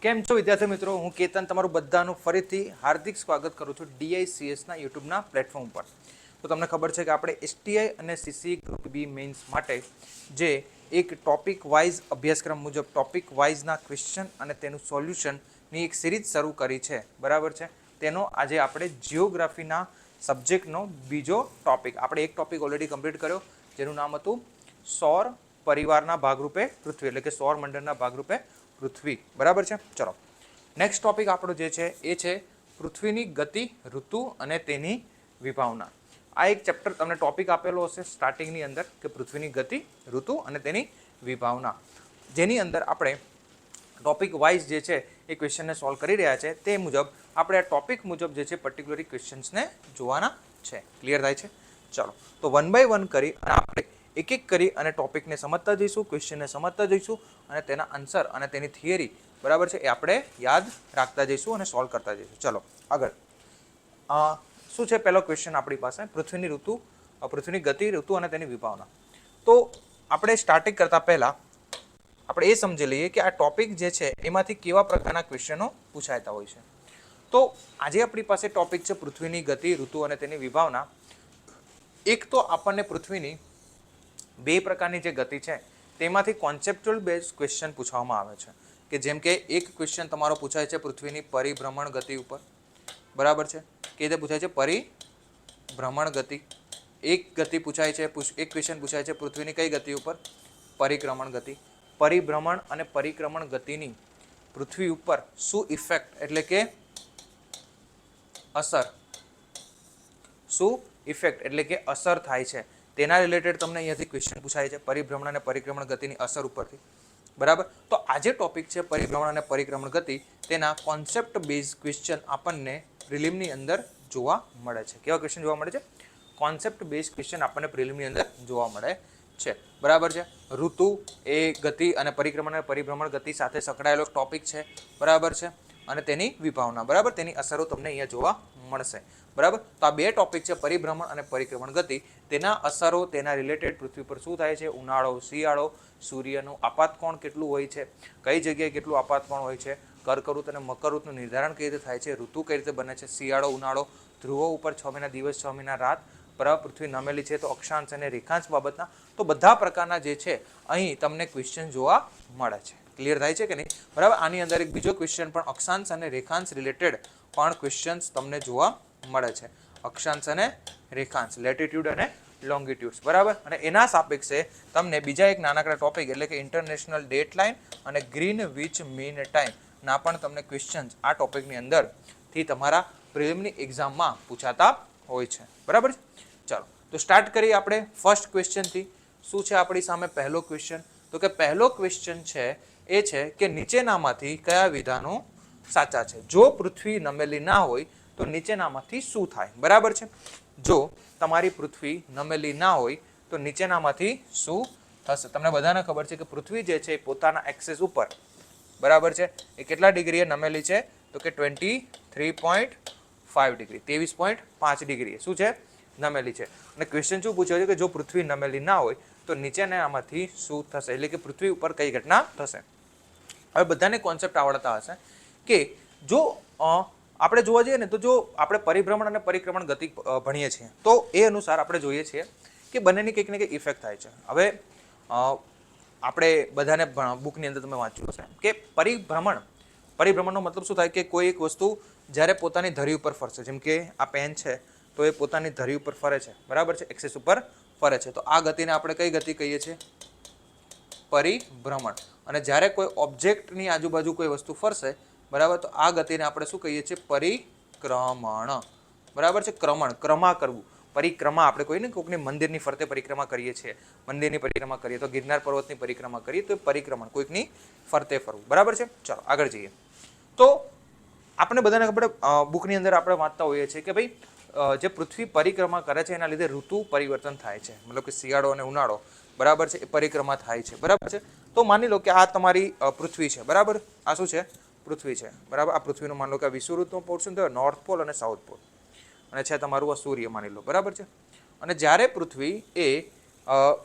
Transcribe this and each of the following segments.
કેમ છો વિદ્યાર્થી મિત્રો, હું કેતન તમારું બધાનું ફરીથી હાર્દિક સ્વાગત કરું છું DICSના યુટ્યુબના પ્લેટફોર્મ પર. તો તમને ખબર છે કે આપણે STI અને CC ગ્રુપ બી મેઇન્સ માટે જે એક ટોપિક વાઇઝ અભ્યાસક્રમ મુજબ ટોપિક વાઇઝના ક્વેશ્ચન અને તેનું સોલ્યુશનની એક સિરીઝ શરૂ કરી છે, બરાબર છે. તેનો આજે આપણે જિયોગ્રાફીના સબ્જેક્ટનો બીજો ટોપિક, આપણે એક ટોપિક ઓલરેડી કમ્પ્લીટ કર્યો જેનું નામ હતું સૌર પરિવારના ભાગરૂપે પૃથ્વી, એટલે કે સૌર મંડળના ભાગરૂપે પૃથ્વી, બરાબર છે. ચલો, નેક્સ્ટ ટોપિક આપણો જે છે એ છે પૃથ્વીની ગતિ, ઋતુ અને તેની વિભાવના. આ એક ચેપ્ટર તમને ટોપિક આપેલો હશે સ્ટાર્ટિંગની અંદર કે પૃથ્વીની ગતિ, ઋતુ અને તેની વિભાવના, જેની અંદર આપણે ટોપિક વાઇઝ જે છે એ ક્વેશ્ચનને સોલ્વ કરી રહ્યા છે. તે મુજબ આપણે આ ટોપિક મુજબ જે છે પર્ટિક્યુલરી ક્વેશ્ચન્સને જોવાના છે. ક્લિયર થાય છે? ચલો, તો વન બાય વન કરી અને આપણે એક એક કરી અને ટોપિકને સમજતા જઈશું, ક્વેશ્ચનને સમજતા જઈશું અને તેના આન્સર અને તેની થિયરી, બરાબર છે, એ આપણે યાદ રાખતા જઈશું અને સોલ્વ કરતા જઈશું. ચલો આગળ. શું છે પહેલો ક્વેશ્ચન આપણી પાસે? પૃથ્વીની ગતિ, ઋતુ અને તેની વિભાવના. તો આપણે સ્ટાર્ટિંગ કરતા પહેલા આપણે એ સમજી લઈએ કે આ ટોપિક જે છે એમાંથી કેવા પ્રકારના ક્વેશ્ચનો પૂછાતા હોય છે. તો આજે આપણી પાસે ટોપિક છે પૃથ્વીની ગતિ, ઋતુ અને તેની વિભાવના. એક તો આપણને પૃથ્વીની બે પ્રકારની જે ગતિ છે તેમાંથી કોન્સેપ્ચ્યુઅલ બેઝ ક્વેશ્ચન પૂછવામાં આવે છે, કે જેમ કે એક ક્વેશ્ચન તમારો પૂછાય છે પૃથ્વીની પરિભ્રમણ ગતિ ઉપર, બરાબર છે. કે રીતે પૂછાય છે? પરિભ્રમણ ગતિ. એક ગતિ પૂછાય છે, એક ક્વેશ્ચન પૂછાય છે પૃથ્વીની કઈ ગતિ ઉપર? પરિક્રમણ ગતિ. પરિભ્રમણ અને પરિક્રમણ ગતિની પૃથ્વી ઉપર શું ઇફેક્ટ, એટલે કે અસર, શું ઇફેક્ટ એટલે કે અસર થાય છે, તેના રિલેટેડ તમને અહીંયાથી ક્વેશ્ચન પૂછાય છે પરિભ્રમણ અને પરિક્રમણ ગતિની અસર ઉપરથી, બરાબર. તો આજે ટોપિક છે પરિભ્રમણ અને પરિક્રમણ ગતિ, તેના કોન્સેપ્ટ બેઝ ક્વેશ્ચન આપણને પ્રિલિમની અંદર જોવા મળે છે. કેવા ક્વેશ્ચન જોવા મળે છે? કોન્સેપ્ટ બેઝ ક્વેશ્ચન આપણને પ્રિલિમની અંદર જોવા મળે છે, બરાબર છે. ઋતુ એ ગતિ અને પરિક્રમણ અને પરિભ્રમણ ગતિ સાથે સંકળાયેલો ટોપિક છે, બરાબર છે, અને તેની વિભાવના, બરાબર, તેની અસરો તમને અહીંયા જોવા મળશે, બરાબર. તો આ બે ટોપિક છે પરિભ્રમણ અને પરિક્રમણ ગતિ, તેના અસરો, તેના રિલેટેડ પૃથ્વી પર શું થાય છે, ઉનાળો, શિયાળો, સૂર્યનું આપાતકોણ કેટલું હોય છે, કઈ જગ્યાએ કેટલું આપાતકોણ હોય છે, કર્કવૃત અને મકરવૃતનું નિર્ધારણ કઈ રીતે થાય છે, ઋતુ કઈ રીતે બને છે, શિયાળો, ઉનાળો, ધ્રુવો ઉપર 6 મહિના દિવસ, 6 મહિના રાત, બરાબર, પૃથ્વી નમેલી છે તો અક્ષાંશ અને રેખાંશ બાબતના, તો બધા પ્રકારના જે છે અહીં તમને ક્વેશ્ચન જોવા મળે છે. ક્લિયર થાય છે કે નહીં? બરાબર. આની અંદર એક બીજો ક્વેશ્ચન પણ અક્ષાંશ અને રેખાંશ રિલેટેડ પણ ક્વેશ્ચન્સ તમને જોવા મળે છે. અક્ષાંશ અને રેખાંશ, લેટિટ્યુડ અને લોંગિટ્યુડ્સ, બરાબર. અને એના સાપેક્ષે તમને બીજા એક નાનકડા ટોપિક એટલે કે ઇન્ટરનેશનલ ડેટ લાઇન અને ગ્રીનવિચ મીન ટાઈમ ના પણ તમને ક્વેશ્ચન્સ આ ટોપિકની અંદરથી તમારા પ્રિલિમની એક્ઝામમાં પૂછાતા હોય છે, બરાબર છે. ચાલો, તો સ્ટાર્ટ કરીએ આપણે ફર્સ્ટ ક્વેશ્ચનથી. શું છે આપણી સામે પહેલો ક્વેશ્ચન? તો કે પહેલો ક્વેશ્ચન છે એ છે કે નીચેનામાંથી કયા વિધાનો સાચા છે? જો પૃથ્વી નમેલી ના હોય તો નીચેનામાંથી શું થાય? બરાબર છે. જો તમારી પૃથ્વી નમેલી ના હોય તો નીચેનામાંથી શું થશે? તમને બધાને ખબર છે કે પૃથ્વી જે છે પોતાના એક્સિસ ઉપર, બરાબર છે, એ કેટલા ડિગ્રીએ નમેલી છે? તો કે 23.5 ડિગ્રી, 23.5 ડિગ્રી શું છે? નમેલી છે. અને ક્વેશ્ચન શું પૂછ્યો છે કે જો પૃથ્વી નમેલી ના હોય તો નીચેનામાંથી શું થશે, એટલે કે પૃથ્વી ઉપર કઈ ઘટના થશે? હવે બધાને કોન્સેપ્ટ આવડતા હશે કે જો આપણે જોવા જઈએ ને તો જો આપણે પરિભ્રમણ અને પરિક્રમણ ગતિ ભણીએ છીએ તો એ અનુસાર આપણે જોઈએ છીએ કે બંનેની કંઈક ને કંઈક ઇફેક્ટ થાય છે. હવે આપણે બધાને બુકની અંદર તમે વાંચ્યું હશે કે પરિભ્રમણનો મતલબ શું થાય કે કોઈ એક વસ્તુ જ્યારે પોતાની ધરી ઉપર ફરશે, જેમ કે આ પેન છે તો એ પોતાની ધરી ઉપર ફરે છે, બરાબર છે, એક્સિસ ઉપર ફરે છે, તો આ ગતિને આપણે કઈ ગતિ કહીએ છીએ? પરિભ્રમણ. અને જ્યારે કોઈ ઓબ્જેક્ટની આજુબાજુ કોઈ વસ્તુ ફરશે, બરાબર, તો આ ગતિને આપણે શું કહીએ છીએ? પરિક્રમણ, બરાબર છે. ક્રમા કરવું, પરિક્રમા આપણે કોઈને કોઈકની મંદિરની ફરતે પરિક્રમા કરીએ છીએ, મંદિરની પરિક્રમા કરીએ તો ગિરનાર પર્વતની પરિક્રમા કરીએ તો પરિક્રમણ, કોઈકની ફરતે ફરવું, બરાબર છે. ચાલો આગળ જઈએ. તો આપણે બધાને ખબર બુકની અંદર આપણે વાંચતા હોઈએ છીએ કે ભાઈ જે પૃથ્વી પરિક્રમા કરે છે એના લીધે ઋતુ પરિવર્તન થાય છે, મતલબ કે શિયાળો અને ઉનાળો, બરાબર છે, એ પરિક્રમા થાય છે, બરાબર છે. તો માની લો કે આ તમારી પૃથ્વી છે, બરાબર. આ શું છે? પૃથ્વી છે, બરાબર. આ પૃથ્વીનું માની લો કે આ વિષુવવૃત્તનો પોર્શન થયો, નોર્થ પોલ અને સાઉથ પોલ, અને છે તમારું આ સૂર્ય માની લો, બરાબર છે. અને જ્યારે પૃથ્વી એ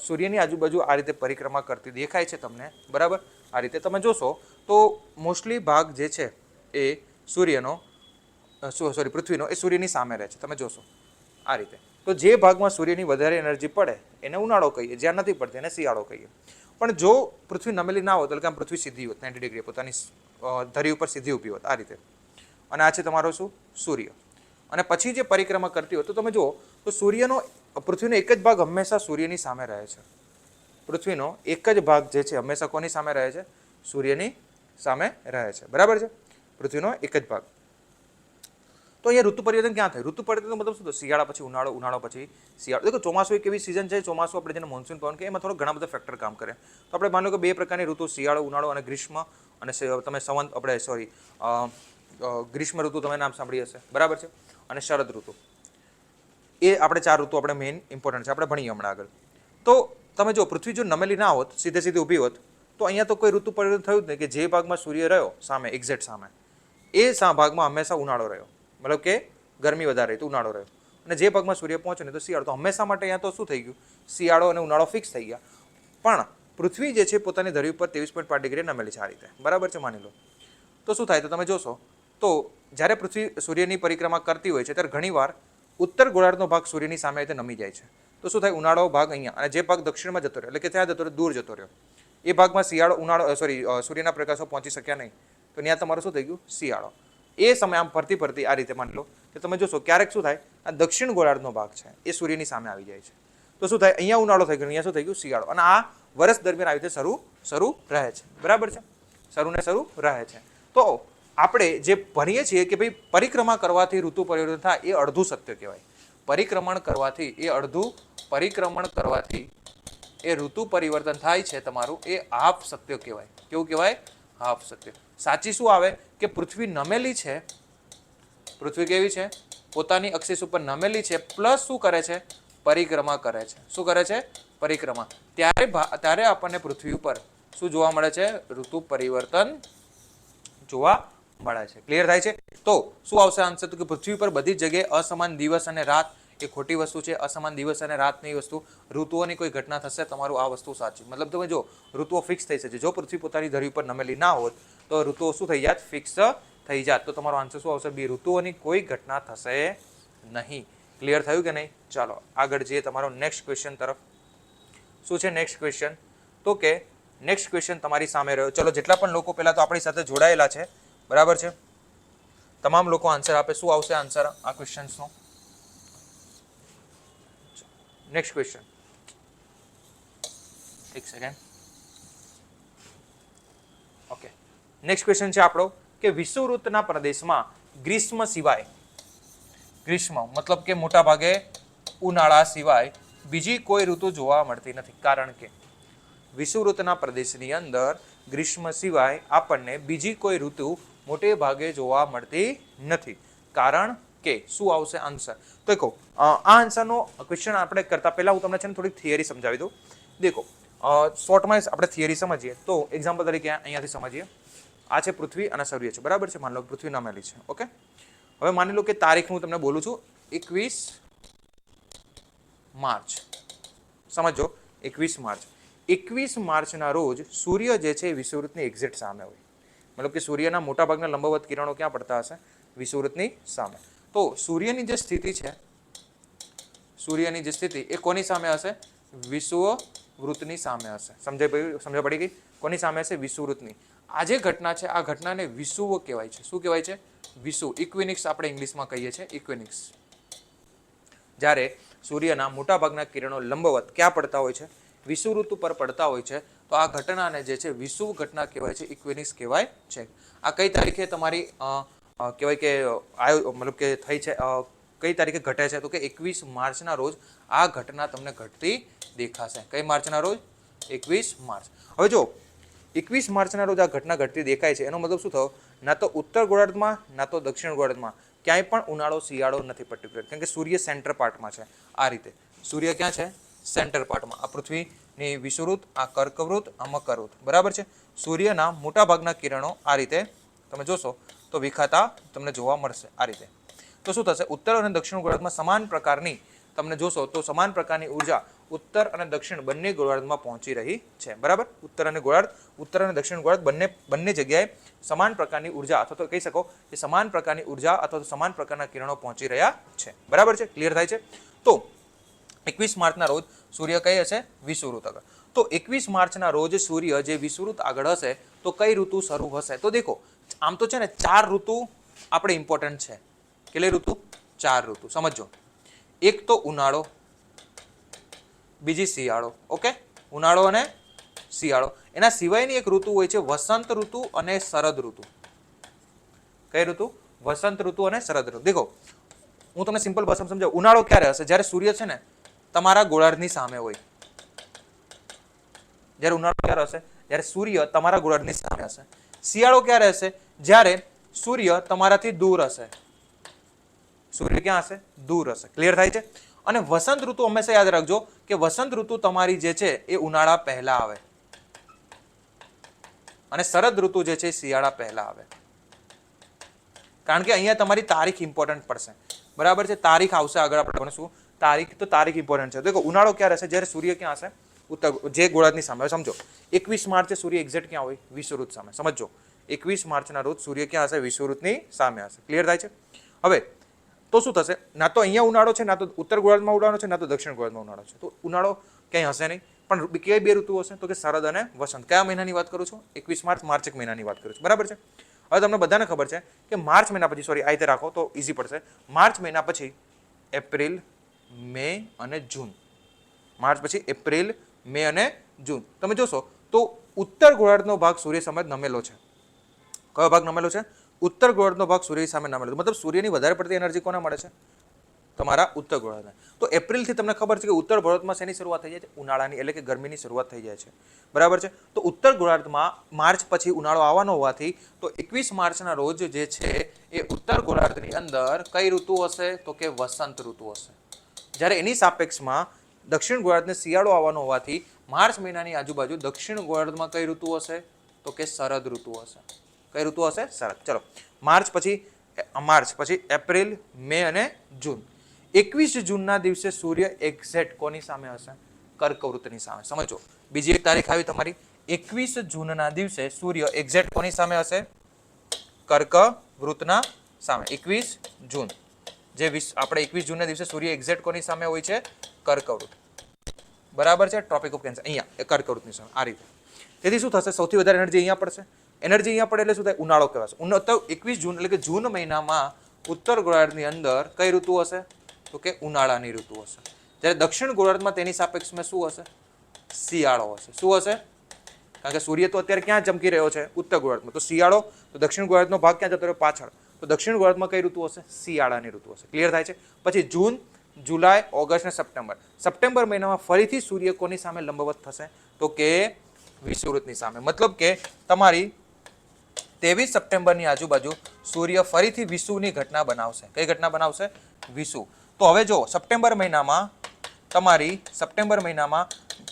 સૂર્યની આજુબાજુ આ રીતે પરિક્રમા કરતી દેખાય છે તમને, બરાબર. આ રીતે તમે જોશો તો મોસ્ટલી ભાગ જે છે એ સૂર્યનો પૃથ્વીનો એ સૂર્યની સામે રહે છે. તમે જોશો આ રીતે. તો જે ભાગમાં સૂર્યની વધારે એનર્જી પડે એને ઉનાળો કહીએ, જ્યાં નથી પડતી એને શિયાળો કહીએ. પણ જો પૃથ્વી નમેલી ના હોત, એટલે કે આમ પૃથ્વી સીધી હોત 90 ડિગ્રી પોતાની ધરી ઉપર સીધી ઊભી હોત આ રીતે, અને આ છે તમારો શું સૂર્ય, અને પછી જે પરિક્રમા કરતી હોય તો તમે જુઓ તો પૃથ્વીનો એક જ ભાગ હંમેશા સૂર્યની સામે રહે છે. પૃથ્વીનો એક જ ભાગ જે છે હંમેશા કોની સામે રહે છે? સૂર્યની સામે રહે છે. બરાબર છે? પૃથ્વીનો એક જ ભાગ. તો અહીંયા ઋતુ પરિવર્તન ક્યાં થાય? ઋતુ પરિવર્તન મતલબ શું? શિયાળા પછી ઉનાળો, ઉનાળો પછી શિયાળો. દેખો ચોમાસું એક એવી સિઝન છે, ચોમાસું આપણે જેને મોન્સૂન પવન કે એમાં થોડા ઘણા બધા ફેક્ટર કામ કરે. તો આપણે માની લો કે બે પ્રકારની ઋતુ, શિયાળો, ઉનાળો અને ગ્રીષ્મ, અને તમે સંવંત આપણે ગ્રીષ્મ ઋતુ તમે નામ સાંભળી હશે. બરાબર છે? અને શરદ ઋતુ. એ આપણે 4 ઋતુ આપણે મેઇન ઇમ્પોર્ટન્ટ છે, આપણે ભણીએ હમણાં આગળ. તો તમે જો પૃથ્વી જો નમેલી ના હોત, સીધે ઊભી હોત, તો અહીંયા તો કોઈ ઋતુ પરિવર્તન થયું જ નહીં, કે જે ભાગમાં સૂર્ય રહ્યો સામે એક્ઝેક્ટ સામે, એ ભાગમાં હંમેશા ઉનાળો રહ્યો, મતલબ કે ગરમી વધારે રહી તો ઉનાળો રહ્યો, અને જે ભાગમાં સૂર્ય પહોંચે ને તો શિયાળો. તો હંમેશા માટે અહીંયા તો શું થઈ ગયું? શિયાળો અને ઉનાળો ફિક્સ થઈ ગયા. પણ પૃથ્વી જે છે પોતાની ધરી ઉપર 23.5 ડિગ્રી નમેલી છે આ રીતે. બરાબર છે? માની લો તો શું થાય? તો તમે જોશો તો જ્યારે પૃથ્વી સૂર્યની પરિક્રમા કરતી હોય છે ત્યારે ઘણીવાર ઉત્તર ગોળાર્ધનો ભાગ સૂર્યની સામે રીતે નમી જાય છે. તો શું થાય? ઉનાળો ભાગ અહીંયા, અને જે ભાગ દક્ષિણમાં જતો રહ્યો, એટલે કે ત્યાં જતો રહ્યો, દૂર જતો રહ્યો, એ ભાગમાં સૂર્યના પ્રકાશો પહોંચી શક્યા નહીં, તો ત્યાં તમારું શું થઈ ગયું? શિયાળો. એ સમય આમ ફરતી આ રીતે માની લો કે તમે જોશો ક્યારેક શું થાય? આ દક્ષિણ ગોળાર્ધનો ભાગ છે એ સૂર્યની સામે આવી જાય છે. તો શું થાય? અહીંયા ઉનાળો થઈ ગયો, અહીંયા શું થઈ ગયું? શિયાળો. અને આ વર્ષ દરમિયાન આવી રીતે શરૂ રહે છે. બરાબર છે? શરૂ રહે છે. તો આપણે જે ભણીએ છીએ કે ભાઈ પરિક્રમા કરવાથી ઋતુ પરિવર્તન થાય, એ અડધું સત્ય કહેવાય. પરિક્રમણ કરવાથી એ ઋતુ પરિવર્તન થાય છે તમારું, એ હાફ સત્ય કહેવાય. કેવું કહેવાય? હાફ સત્ય. સાચી શું આવે? કે પૃથ્વી નમેલી છે, પૃથ્વી કેવી છે? પોતાની અક્ષિસ ઉપર નમેલી છે, પ્લસ શું કરે છે? પરિક્રમા કરે છે. શું કરે છે? પરિક્રમા. ત્યારે આપણને પૃથ્વી ઉપર શું જોવા મળે છે? ઋતુ પરિવર્તન જોવા મળે છે. ક્લિયર થાય છે? તો શું આવશે આન્સર? તો કે પૃથ્વી પર બધી જગ્યાએ અસમાન દિવસ અને રાત એ ખોટી વસ્તુ છે. અસમાન દિવસ અને રાતની વસ્તુ, ઋતુઓની કોઈ ઘટના થશે, તમારું આ વસ્તુ સાચી. મતલબ તમે જો ઋતુઓ ફિક્સ થઈ શકે. જો પૃથ્વી પોતાની ધરી ઉપર નમેલી ના હોત તો ઋતુઓ શું થઈ જાત? ફિક્સ થઈ જાત. તો તમારો આન્સર શું આવશે? બી, ઋતુઓની કોઈ ઘટના થશે નહીં. ક્લિયર થયું કે નહીં? ચાલો આગળ જઈએ તમારો નેક્સ્ટ ક્વેશ્ચન તરફ. શું છે નેક્સ્ટ ક્વેશ્ચન? તો કે નેક્સ્ટ ક્વેશ્ચન તમારી સામે રહ્યો. ચલો જેટલા પણ લોકો પહેલા તો આપણી સાથે જોડાયેલા છે, બરાબર છે, તમામ લોકો આન્સર આપે. શું આવશે આન્સર આ ક્વેશ્ચન્સનો? નેક્સ્ટ ક્વેશ્ચન, એક સેકન્ડ. ઓકે, નેક્સ્ટ ક્વેશ્ચન છે આપણો કે વિષુવવૃત્તના પ્રદેશમાં ગ્રીષ્મ સિવાય, ગ્રીષ્મ મતલબ કે મોટા ભાગે ઉનાળા સિવાય બીજી કોઈ ઋતુ જોવા મળતી નથી. કારણ કે વિષુવવૃત્તના પ્રદેશની અંદર ગ્રીષ્મ સિવાય આપણને બીજી કોઈ ઋતુ મોટે ભાગે જોવા મળતી નથી. કારણ કે શું આવશે આન્સર? તો કહો આ આન્સરનો ક્વેશ્ચન આપણે કરતા પહેલા હું તમને છે ને થોડી થિયરી સમજાવી દઉં. દેખો શોર્ટમાં આપણે થિયરી સમજીએ તો એક્ઝામ્પલ તરીકે અહીંયાથી સમજીએ. આ છે પૃથ્વી અને સૂર્ય છે. બરાબર છે? માની લો પૃથ્વી નમેલી છે. ઓકે, હવે માની લો કે તારીખ હું તમને બોલું છું 21 માર્ચ. સમજો 21 માર્ચ. 21 માર્ચના રોજ સૂર્ય જે છે વિષુવવૃત્તની એક્ઝેક્ટ સામે હોય. મતલબ કે સૂર્યના મોટાભાગના લંબવત કિરણો ક્યાં પડતા હશે? વિષુવવૃત્તની સામે. તો સૂર્યની જે સ્થિતિ છે, સૂર્યની જે સ્થિતિ એ કોની સામે હશે? વિષુવવૃત્તની સામે હશે. સમજ પડી ગઈ? કોની સામે હશે? વિષુવવૃત્તની. આ જે ઘટના છે આ ઘટનાને વિષુવ કહેવાય છે. શું કહેવાય છે? વિષુવ. ઇક્વિનિક્સ આપણે ઇંગ્લિશમાં કહીએ છીએ, ઇક્વિનિક્સ. જ્યારે સૂર્યના મોટાભાગના કિરણો લંબવત ક્યાં પડતા હોય છે? વિષુવવૃત્ત પર પડતા હોય છે. તો આ ઘટનાને જે છે વિષુવ ઘટના કહેવાય છે, ઇક્વિનિક્સ કહેવાય છે. આ કઈ તારીખે તમારી કહેવાય કે મતલબ કે થઈ છે, કઈ તારીખે ઘટે છે? તો કે 21 માર્ચના રોજ આ ઘટના તમને ઘટતી દેખાશે. કઈ માર્ચના રોજ? 21 માર્ચ. હવે જો 21 માર્ચના રોજ આ ઘટના ઘટતી દેખાય છે, એનો મતલબ શું થયો? ના તો ઉત્તર ગોળાર્ધમાં ના તો દક્ષિણ ગોળાર્ધમાં ક્યાંય પણ ઉનાળો શિયાળો નથી પર્ટિક્યુલર, કેમ કે સૂર્ય સેન્ટર પાર્ટમાં છે. આ રીતે સૂર્ય ક્યાં છે? સેન્ટર પાર્ટમાં. આ પૃથ્વીની વિષુવવૃત્ત, આ કર્કવૃત્ત, આ મકરવૃત્ત. બરાબર છે? સૂર્યના મોટાભાગના કિરણો આ રીતે તમે જોશો તો વિખાતા તમને જોવા મળશે આ રીતે. તો શું થશે? ઉત્તર અને દક્ષિણ ગોળાર્ધમાં સમાન પ્રકારની તમને જોશો તો સમાન પ્રકારની ઉર્જા ઉત્તર અને દક્ષિણ બંને ગોળાર્ધમાં પહોંચી રહી છે, બરાબર. ઉત્તર અને દક્ષિણ ગોળાર્ધ બંને જગ્યાએ સમાન પ્રકારની ઉર્જા અથવા તો કહી શકો કે સમાન પ્રકારની ઉર્જા અથવા તો સમાન પ્રકારના કિરણો પહોંચી રહ્યા છે, બરાબર છે. ક્લિયર થાય છે. તો 21 માર્ચના રોજ સૂર્ય કઈ હશે? વિષુવવૃત્ત આગળ. તો 21 માર્ચના રોજ સૂર્ય જે વિષુવવૃત્ત આગળ હશે તો કઈ ઋતુ શરૂ હશે? તો દેખો આમ તો છે ને 4 ઋતુ આપણે ઇમ્પોર્ટન્ટ છે. કેટલી ઋતુ? 4 ઋતુ. સમજો, એક તો ઉનાળો, બીજી શિયાળો. ઓકે, ઉનાળો અને શિયાળો. એના સિવાયની એક ઋતુ હોય છે વસંત ઋતુ અને શરદ ઋતુ. કઈ ઋતુ? વસંત ઋતુ અને શરદ ઋતુ. દેખો હું તમને સિમ્પલ ભાષામાં સમજાવું. ઉનાળો ક્યારે હશે? જ્યારે સૂર્ય છે ને તમારા ગોળાર્ધની સામે હોય. જ્યારે ઉનાળો ક્યારે હશે? જ્યારે સૂર્ય તમારા ગોળાર્ધની સામે હશે. શિયાળો ક્યારે હશે? જ્યારે સૂર્ય તમારાથી દૂર હશે. સૂર્ય ક્યાં હશે? દૂર હશે. ક્લિયર થાય છે. અને વસંત ઋતુ હંમેશા યાદ રાખજો કે વસંત ઋતુ તમારી જે છે એ ઉનાળા પહેલા આવે અને શરદ ઋતુ જે છે શિયાળા પહેલા આવે. કારણ કે અહીંયા તમારી તારીખ ઇમ્પોર્ટન્ટ પડશે, બરાબર છે. તારીખ આવશે આગળ આપણે ભણીશું. તારીખ ઇમ્પોર્ટન્ટ છે. દેખો ઉનાળો ક્યારે હશે? જ્યારે સૂર્ય ક્યાં હશે? ઉત્તર, જે ગોળાર્ધની સામે. સમજો 21 માર્ચે સૂર્ય એક્ઝેક્ટ ક્યાં હોય? વિષુવવૃત્ત સામે. સમજો 21 માર્ચના રોજ સૂર્ય ક્યાં હશે? વિષુવવૃત્તની સામે હશે. ક્લિયર થાય છે. હવે તો શું થશે? ના તો અહીંયા ઉનાળો છે, ના તો ઉત્તર ગોળાર્ધમાં ઉનાળો છે, ના તો દક્ષિણ ગોળાર્ધમાં ઉનાળો છે. તો ઉનાળો ક્યાંય હશે નહીં. પણ કઈ બે ઋતુ હશે? તો કે શરદ અને વસંત. કયા મહિનાની વાત કરું છું? 21 માર્ચ, માર્ચ એક મહિનાની વાત કરું છું, બરાબર છે. હવે તમને બધાને ખબર છે કે માર્ચ મહિના પછી, સોરી આ રીતે રાખો તો ઈઝી પડશે. માર્ચ મહિના પછી એપ્રિલ, મે અને જૂન. માર્ચ પછી એપ્રિલ, મે અને જૂન. તમે જોશો તો ઉત્તર ગોળાર્ધનો ભાગ સૂર્ય સામે નમેલો છે. કયો ભાગ નમેલો છે? ઉત્તર ગોળાર્ધનો ભાગ સૂર્ય સામે નમેલો. મતલબ સૂર્યની વધારે પડતી એનર્જી કોને મળે છે? તમારા ઉત્તર ગોળાર્ધને. તો એપ્રિલથી તમને ખબર છે કે ઉત્તર ગોળાર્ધમાં શેની શરૂઆત થઈ જાય છે? ઉનાળાની, એટલે કે ગરમીની શરૂઆત થઈ જાય છે, બરાબર છે. તો ઉત્તર ગોળાર્ધમાં માર્ચ પછી ઉનાળો આવવાનો હોવાથી તો 21 માર્ચના રોજ જે છે એ ઉત્તર ગોળાર્ધની અંદર કઈ ઋતુ હશે? તો કે વસંત ઋતુ હશે. જ્યારે એની સાપેક્ષમાં દક્ષિણ ગોળાર્ધને શિયાળો આવવાનો હોવાથી માર્ચ મહિનાની આજુબાજુ દક્ષિણ ગોળાર્ધમાં કઈ ઋતુ હશે? તો કે શરદ ઋતુ હશે. કઈ ઋતુ હશે? શરદ. ચલો માર્ચ પછી એપ્રિલ, મે અને જૂન. 21 જૂનના દિવસે સૂર્ય એક્ઝેક્ટ કોની સામે હશે? કર્કવૃત્તની સામે. સમજો બીજી એક તારીખ આવી તમારી. 21 જૂનના દિવસે સૂર્ય એક્ઝેક્ટ કોની સામે હશે? કર્કવૃત્તના સામે. 21 જૂન જે આપણે 21 જૂનના દિવસે સૂર્ય એક્ઝેક્ટ કોની સામે હોય છે? કર્કવૃત્ત, બરાબર છે. ટ્રોપિક ઓફ કેન્સર અહીંયા કર્કવૃત્તની સામે. આ રીતે. તેથી શું થશે? સૌથી વધારે એનર્જી અહીંયા પડશે. એનર્જી અહીંયા પડે એટલે શું થાય? ઉનાળો કહેવાશે. 21 જૂન એટલે કે જૂન મહિનામાં ઉત્તર ગોળાર્ધની અંદર કઈ ઋતુ હશે? તો કે ઉનાળાની ઋતુ હશે. જ્યારે દક્ષિણ ગોળાર્ધમાં તેની સાપેક્ષમાં શું હશે? શિયાળો હશે. શું હશે? કારણ કે સૂર્ય તો અત્યારે ક્યાં ચમકી રહ્યો છે? ઉત્તર ગોળાર્ધમાં. તો શિયાળો, તો દક્ષિણ ગોળાર્ધનો ભાગ ક્યાં જતો રહ્યો? પાછળ. તો દક્ષિણ ગોળાર્ધમાં કઈ ઋતુ હશે? શિયાળાની ઋતુ હશે. ક્લિયર થાય છે. પછી જૂન, જુલાઈ, ઓગસ્ટ અને સપ્ટેમ્બર. સપ્ટેમ્બર મહિનામાં ફરીથી સૂર્ય કોની સામે લંબવત થશે? તો કે વિષુવવૃત્તની સામે. મતલબ કે તમારી 23 સપ્ટેમ્બરની આજુબાજુ સૂર્ય ફરીથી વિષુવની ઘટના બનાવશે. કઈ ઘટના બનાવશે? વિષુવ. તો હવે જો સપ્ટેમ્બર મહિનામાં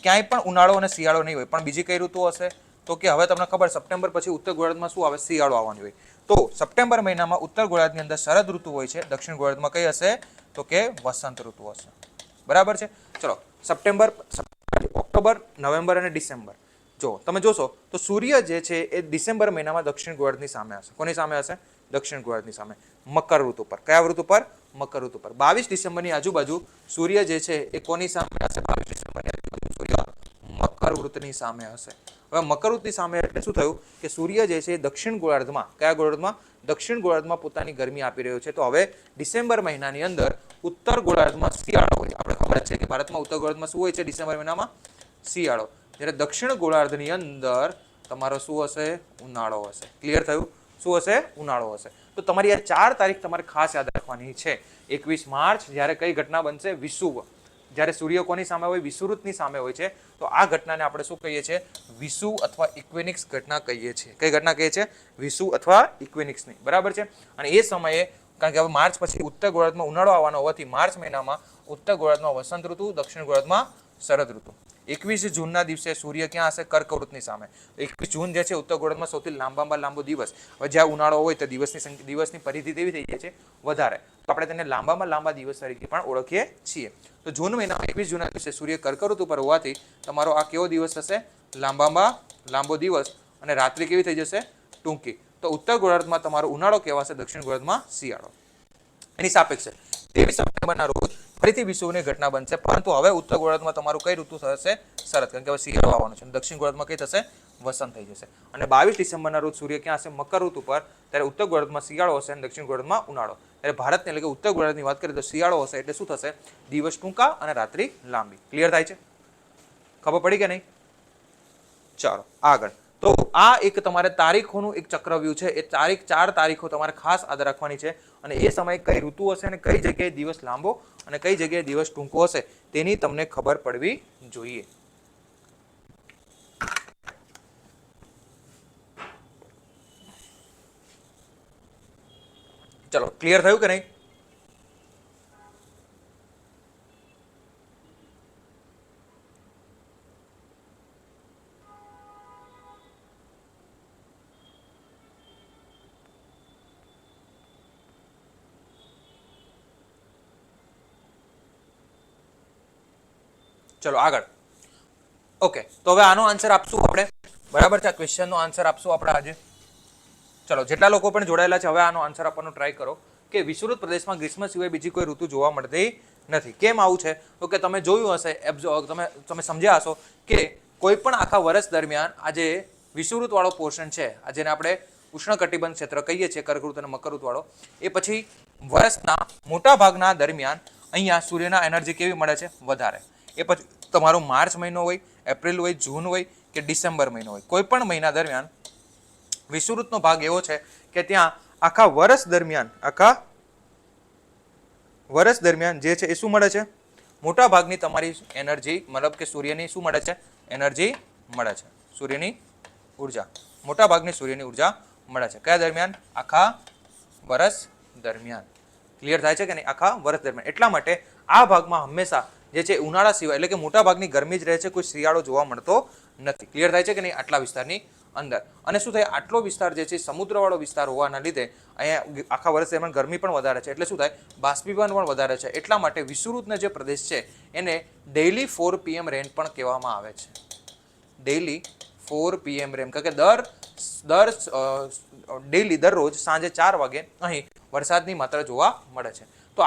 ક્યાંય પણ ઉનાળો અને શિયાળો નહીં હોય, પણ બીજી કઈ ઋતુ હશે? તો કે હવે તમને ખબર સપ્ટેમ્બર પછી ઉત્તર ગોળાર્ધમાં શું આવે? શિયાળો આવવાની હોય. તો સપ્ટેમ્બર મહિનામાં ઉત્તર ગોળાર્ધની અંદર શરદ ઋતુ હોય છે. દક્ષિણ ગોળાર્ધમાં કઈ હશે? તો કે વસંત ઋતુ હશે. બરાબર છે. ચલો સપ્ટેમ્બર, ઓક્ટોબર, નવેમ્બર અને ડિસેમ્બર. જો તમે જોશો તો સૂર્ય જે છે એ ડિસેમ્બર મહિનામાં દક્ષિણ ગોળાર્ધની સામે હશે. કોની સામે હશે? દક્ષિણ ગોળાર્ધની સામે. મકર ઋતુ પર. કયા ઋતુ પર? મકર ઋતુ પર. 22 ડિસેમ્બરની આજુબાજુ સૂર્ય જે છે એ કોની સામે હશે? 22 ડિસેમ્બરની આજુબાજુ સૂર્ય મકર વૃત્તની સામે હશે. હવે મકર વૃત્તની સામે એટલે શું થયું કે સૂર્ય જે છે એ દક્ષિણ ગોળાર્ધમાં, કયા ગોળાર્ધમાં? દક્ષિણ ગોળાર્ધમાં પોતાની ગરમી આપી રહ્યો છે. તો હવે ડિસેમ્બર મહિનાની અંદર ઉત્તર ગોળાર્ધમાં શિયાળો હોય. આપણે ખબર છે કે ભારતમાં ઉત્તર ગોળાર્ધમાં શું હોય છે? ડિસેમ્બર મહિનામાં શિયાળો. જ્યારે દક્ષિણ ગોળાર્ધની અંદર તમારો શું હશે? ઉનાળો હશે. ક્લિયર થયું? શું હશે? ઉનાળો હશે. તો તમારી આ 4 તારીખ તમારે ખાસ યાદ રાખવાની છે. 21 માર્ચ જ્યારે કઈ ઘટના બનશે? વિષુવ. જ્યારે સૂર્ય કોની સામે હોય? વિષુવવૃત્તની સામે હોય છે. તો આ ઘટનાને આપણે શું કહીએ છીએ? વિષુવ અથવા ઇક્વિનિક્સ ઘટના કહીએ છીએ. કઈ ઘટના કહીએ છીએ? વિષુવ અથવા ઇક્વિનિક્સની. બરાબર છે. અને એ સમયે કારણ કે હવે માર્ચ પછી ઉત્તર ગોળાર્ધમાં ઉનાળો આવવાનો હોવાથી માર્ચ મહિનામાં ઉત્તર ગોળાર્ધમાં વસંત ઋતુ, દક્ષિણ ગોળાર્ધમાં શરદ ઋતુ. 21 જૂનના દિવસે સૂર્ય ક્યાં હશે? કર્કવૃત્તની સામે. 21 જૂન જે છે ઉત્તર ગોળાર્ધમાં સૌથી લાંબામાં લાંબો દિવસ. હવે જ્યાં ઉનાળો હોય તો દિવસની પરિધિ કેવી થઈ જાય છે? વધારે. તો આપણે તેને લાંબામાં લાંબા દિવસ તરીકે પણ ઓળખીએ છીએ. તો જૂન મહિનામાં 21 જૂનના દિવસે સૂર્ય કર્ક ઋતુ પર હોવાથી તમારો આ કેવો દિવસ થશે? લાંબામાં લાંબો દિવસ અને રાત્રિ કેવી થઈ જશે? ટૂંકી. તો ઉત્તર ગોળાર્ધમાં તમારો ઉનાળો કહેવાશે, દક્ષિણ ગોળાર્ધમાં શિયાળો. એની સાપેક્ષે 23 સપ્ટેમ્બરના રોજ ફરીથી વિષુવની ઘટના બનશે, પરંતુ હવે ઉત્તર ગોળાર્ધમાં તમારું કઈ ઋતુ થશે? શરદ, કારણ કે હવે શિયાળો આવવાનો છે. દક્ષિણ ગોળાર્ધમાં કઈ થશે? વસંત થઈ જશે. અને 22 ડિસેમ્બરના રોજ સૂર્ય ક્યાં હશે? મકર ઋતુ પર. ત્યારે ઉત્તર ગોળાર્ધમાં શિયાળો હશે અને દક્ષિણ ગોળાર્ધમાં ઉનાળો. ત્યારે ભારતને એટલે કે ઉત્તર ગોળાર્ધની વાત કરીએ તો શિયાળો હશે એટલે શું થશે? દિવસ ટૂંકા અને રાત્રિ લાંબી. ક્લિયર થાય છે? ખબર પડી કે નહીં? ચાલો આગળ. તો આ એક તમારે તારીખોનું એક ચક્રવ્યૂહ છે. એ 4 તારીખો તમારે ખાસ યાદ રાખવાની છે અને એ સમયે કઈ ઋતુ હશે અને કઈ જગ્યાએ દિવસ લાંબો અને કઈ જગ્યાએ દિવસ ટૂંકો હશે તેની તમને ખબર પડવી જોઈએ. ચલો ક્લિયર થયું કે નહીં? ચલો આગળ. ઓકે, તો હવે આનો આન્સર આપશું આપણે. બરાબર છે? આ ક્વેશ્ચનનો આન્સર આપશું આપણે આજે. ચલો જેટલા લોકો પણ જોડાયેલા છે હવે આનો આન્સર આપવાનો ટ્રાય કરો કે વિષુવવૃત્ત પ્રદેશમાં ગ્રીષ્મ સિવાય બીજી કોઈ ઋતુ જોવા મળતી નથી. કેમ આવું છે? તો કે તમે જોયું હશે, તમે સમજ્યા હશો કે કોઈ પણ આખા વર્ષ દરમિયાન આજે વિષુવવૃત્ત વાળો પોર્શન છે, આ જેને આપણે ઉષ્ણકટિબંધ ક્ષેત્ર કહીએ છીએ, કર્કવૃત્ત અને મકરવૃત્ત વાળો, એ પછી વર્ષના મોટા ભાગના દરમિયાન અહીંયા સૂર્યના એનર્જી કેવી મળે છે? વધારે. એ પછી તમારો માર્ચ મહિનો હોય, એપ્રિલ હોય, જૂન હોય કે ડિસેમ્બર મહિનો હોય, કોઈ પણ મહિના દરમિયાન વિષુવવૃત્તનો ભાગ એવો છે કે ત્યાં આખા વર્ષ દરમિયાન જે છે એ શું મળે છે? મોટા ભાગની તમારી એનર્જી, મતલબ કે સૂર્યની શું મળે છે? એનર્જી મળે છે. સૂર્યની ઉર્જા, મોટા ભાગની સૂર્યની ઉર્જા મળે છે. કયા દરમિયાન? આખા વર્ષ દરમિયાન. ક્લિયર થાય છે કે નહીં? આખા વર્ષ દરમિયાન. એટલા માટે આ ભાગમાં હંમેશા જે છે ઉનાળા સિવાય એટલે કે મોટા ભાગની ગરમી જ રહે છે, કોઈ શિયાળો જોવા મળતો નથી. ક્લિયર થાય છે કે નહીં? આટલા વિસ્તારની અંદર. અને શું થાય? આટલો વિસ્તાર જે છે સમુદ્રવાળો વિસ્તાર હોવાના લીધે અહીંયા આખા વર્ષ દરમિયાન ગરમી પણ વધારે છે. એટલે શું થાય? બાષ્પીભવન પણ વધારે છે. એટલા માટે વિષુવવૃત્તનો જે પ્રદેશ છે એને ડેઇલી 4 PM રેન પણ કહેવામાં આવે છે. ડેઇલી 4 PM રેન, કારણ કે ડેઇલી દરરોજ સાંજે 4 વાગે અહીં વરસાદની માત્રા જોવા મળે છે. તો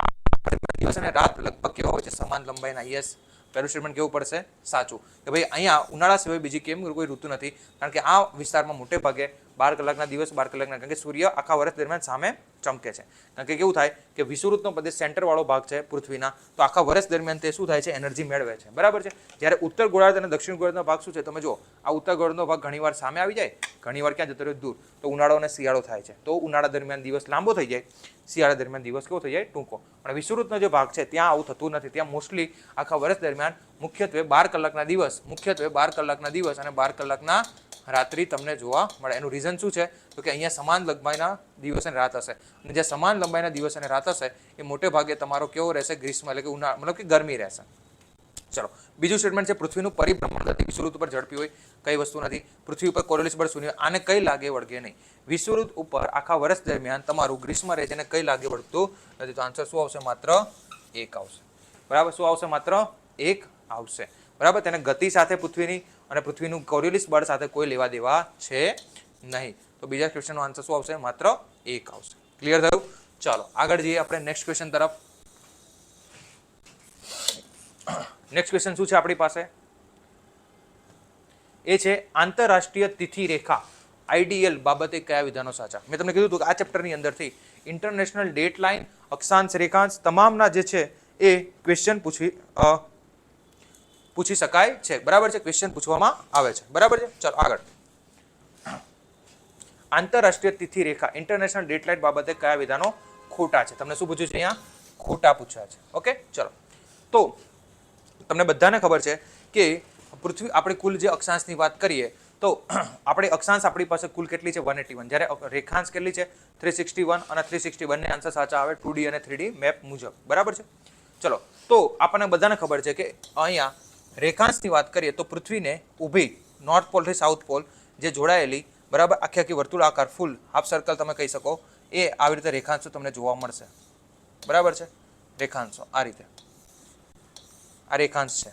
દિવસ અને રાત લગભગ કેવા હોય છે? સમાન લંબાઈના. યસ, પહેલું સ્ટેટમેન્ટ કેવું પડશે? સાચું. કે ભાઈ અહીંયા ઉનાળા સિવાય બીજી કેમ કોઈ ઋતુ નથી? કારણ કે આ વિસ્તારમાં મોટે ભાગે 12 કલાકના દિવસ, 12 કલાકના, કારણ કે સૂર્ય આખા વર્ષ દરમિયાન સામે ચમકે છે. કારણ કે કેવું થાય કે વિષુવવૃત્તનો પ્રદેશ સેન્ટર વાળો ભાગ છે પૃથ્વીના, તો આખા વર્ષ દરમિયાન તે શું થાય છે? એનર્જી મેળવે છે. બરાબર છે? જ્યારે ઉત્તર ગોળાર્ધ અને દક્ષિણ ગોળાર્ધનો ભાગ શું છે? તમે જુઓ, આ ઉત્તર ગોળાર્ધનો ભાગ ઘણીવાર સામે આવી જાય, ઘણીવાર ક્યાં જતો રહ્યો? દૂર. તો ઉનાળો અને શિયાળો થાય છે. તો ઉનાળા દરમિયાન દિવસ લાંબો થઈ જાય, શિયાળા દરમિયાન દિવસ કેવો થઈ જાય? ટૂંકો. પણ વિષુવવૃત્તનો જે ભાગ છે ત્યાં આવું થતું નથી. ત્યાં મોસ્ટલી આખા વર્ષ દરમિયાન મુખ્યત્વે 12 કલાકના દિવસ અને 12 કલાકના રાત્રિ તમને જોવા મળે. એનું રીઝન શું છે? તો કે અહીંયા સમાન લંબાઈના દિવસ અને રાત હશે, અને જે સમાન લંબાઈના દિવસ અને રાત હશે એ મોટે ભાગે તમારો કેવો રહેશે? ગ્રીષ્મ એટલે કે ઉનાળા, મતલબ કે ગરમી રહેશે. ચલો બીજું સ્ટેટમેન્ટ છે પૃથ્વીનું પરિભ્રમણ ગતિ વિષુવવૃત્ત ઉપર ઝડપી હોય. કઈ વસ્તુ નથી? પૃથ્વી ઉપર કોરોલિસ બળ શૂન્ય. આને કઈ લાગે વળગે નહીં. વિષુવવૃત્ત ઉપર આખા વર્ષ દરમિયાન તમારું ગ્રીષ્મ રહે છે અને કઈ લાગે વળગતું નથી. તો આન્સર શું આવશે? માત્ર 1 આવશે. બરાબર? શું આવશે? માત્ર 1 આવશે. બરાબર? તેને ગતિ સાથે પૃથ્વીની અને પૃથ્વીનું કોરોલિસ બળ સાથે કોઈ લેવા દેવા છે નહીં. તો બીજા ક્વેશ્ચનનો આન્સર શું આવશે? માત્ર 1 આવશે. ક્લિયર થયું? ચાલો આગળ જઈએ આપણે નેક્સ્ટ ક્વેશ્ચન તરફ. નેક્સ્ટ ક્વેશ્ચન શું છે આપણી પાસે? એ છે આંતરરાષ્ટ્રીય તિથિ રેખા IDL બાબતે કયા વિધાનો સાચા? મેં તમને કીધું હતું કે આ ચેપ્ટરની અંદરથી ઇન્ટરનેશનલ ડેટ લાઇન, અક્ષાંશ, રેખાંશ તમામના જે છે એ ક્વેશ્ચન પૂછી શકાય છે. બરાબર છે? ક્વેશ્ચન પૂછવામાં આવે છે. બરાબર છે? ચાલો આગળ. આંતરરાષ્ટ્રીય તિથિ રેખા ઇન્ટરનેશનલ ડેટ લાઇન બાબતે કયા વિધાનો ખોટા છે? તમને શું પૂછ્યું છે? અહીંયા ખોટા પૂછ્યા છે. ઓકે, ચલો. તો તમને બધાને ખબર છે કે પૃથ્વી, આપણે કુલ જે અક્ષાંશની વાત કરીએ તો આપણે અક્ષાંશ આપણી પાસે કુલ કેટલી છે? 181. જ્યારે રેખાંશ કેટલી છે? 361. અને 360 બંને આન્સર સાચા આવે 2D અને 3D મેપ મુજબ. બરાબર છે? ચલો, તો આપણને બધાને ખબર છે કે અહીંયા રેખાંશની વાત કરીએ તો પૃથ્વીને ઊભી નોર્થ પોલ થી સાઉથ પોલ જે જોડાયેલી, બરાબર, આખી વર્તુળાકાર ફૂલ હાફ સર્કલ તમે કહી શકો, એ આવી રીતે રેખાંશ તમને જોવા મળશે. બરાબર છે, રેખાંશો આ રીતે, આ રેખાંશ છે,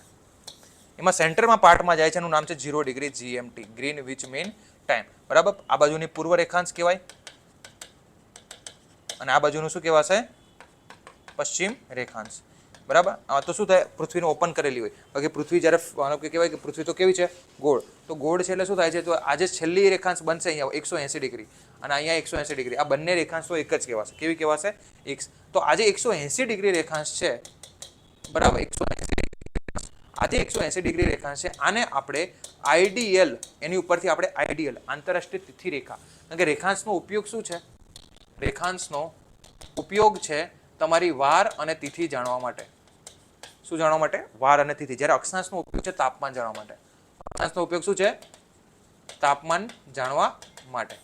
એમાં સેન્ટરમાં પાર્ટમાં જાય છે, એનું નામ છે 0 degree GMT, green which mean time. બરાબર, આ બાજુની પૂર્વ રેખાંશ કહેવાય અને આ બાજુનું શું કહેવાશે? પશ્ચિમ રેખાંશ. બરાબર, તો શું થાય? પૃથ્વીને ઓપન કરેલી હોય, બાકી પૃથ્વી જ્યારે કહેવાય કે પૃથ્વી તો કેવી છે? ગોળ. તો ગોળ છે એટલે શું થાય છે? તો આજે છેલ્લી રેખાંશ બનશે અહીંયા 180 ડિગ્રી અને અહીંયા 180 ડિગ્રી, આ બંને રેખાંશો એક જ કહેવાશે. કેવી કહેવાશે? તો આજે 180 ડિગ્રી રેખાંશ છે, બરાબર, 180 આજે 180 ડિગ્રી રેખાંશ છે, આને આપણે આઈડીએલ, એની ઉપરથી આપણે આઈડીએલ આંતરરાષ્ટ્રીય તિથિ રેખા, કારણ કે રેખાંશનો ઉપયોગ શું છે? રેખાંશનો ઉપયોગ છે તમારી વાર અને તિથિ જાણવા માટે. શું જાણવા માટે? વાર અને તિથિ. જ્યારે અક્ષાંશનો ઉપયોગ છે તાપમાન જાણવા માટે. અક્ષાંશનો ઉપયોગ શું છે? તાપમાન જાણવા માટે.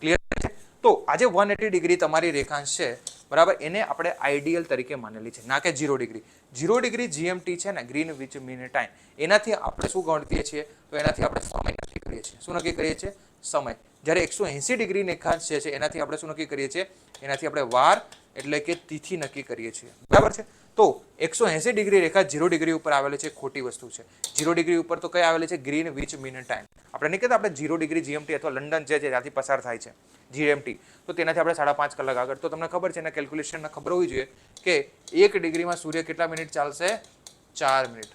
ક્લિયર છે? તો આજે 180 ડિગ્રી તમારી રેખાંશ છે, બરાબર, એને આપણે આઈડીએલ તરીકે માનેલી છે, ના કે 0 ડિગ્રી. 0 ડિગ્રી GMT છે ને, ગ્રીન વિચ મીન ટાઈમ, એનાથી આપણે શું ગણતીએ છીએ? તો એનાથી આપણે સમય નક્કી કરીએ છીએ. શું નક્કી કરીએ છીએ? સમય. જ્યારે 180 ડિગ્રી રેખાંશ છે એનાથી આપણે શું નક્કી કરીએ છીએ? એનાથી આપણે વાર એટલે કે તિથિ નક્કી કરીએ છીએ. બરાબર છે? તો 180 ડિગ્રી રેખા 0 ડિગ્રી ઉપર આવેલી છે, ખોટી વસ્તુ છે. 0 ડિગ્રી ઉપર તો કઈ આવેલી છે? Green which mean time. આપણે નહીં કહેતા આપણે 0 ડિગ્રી GMT અથવા લંડન જે છે ત્યાંથી પસાર થાય છે GMT, તો તેનાથી આપણે 5.5 કલાક આગળ. તો તમને ખબર છે, એના કેલ્ક્યુલેશન ખબર હોવી જોઈએ કે 1 ડિગ્રીમાં સૂર્ય કેટલા મિનિટ ચાલશે? 4 મિનિટ.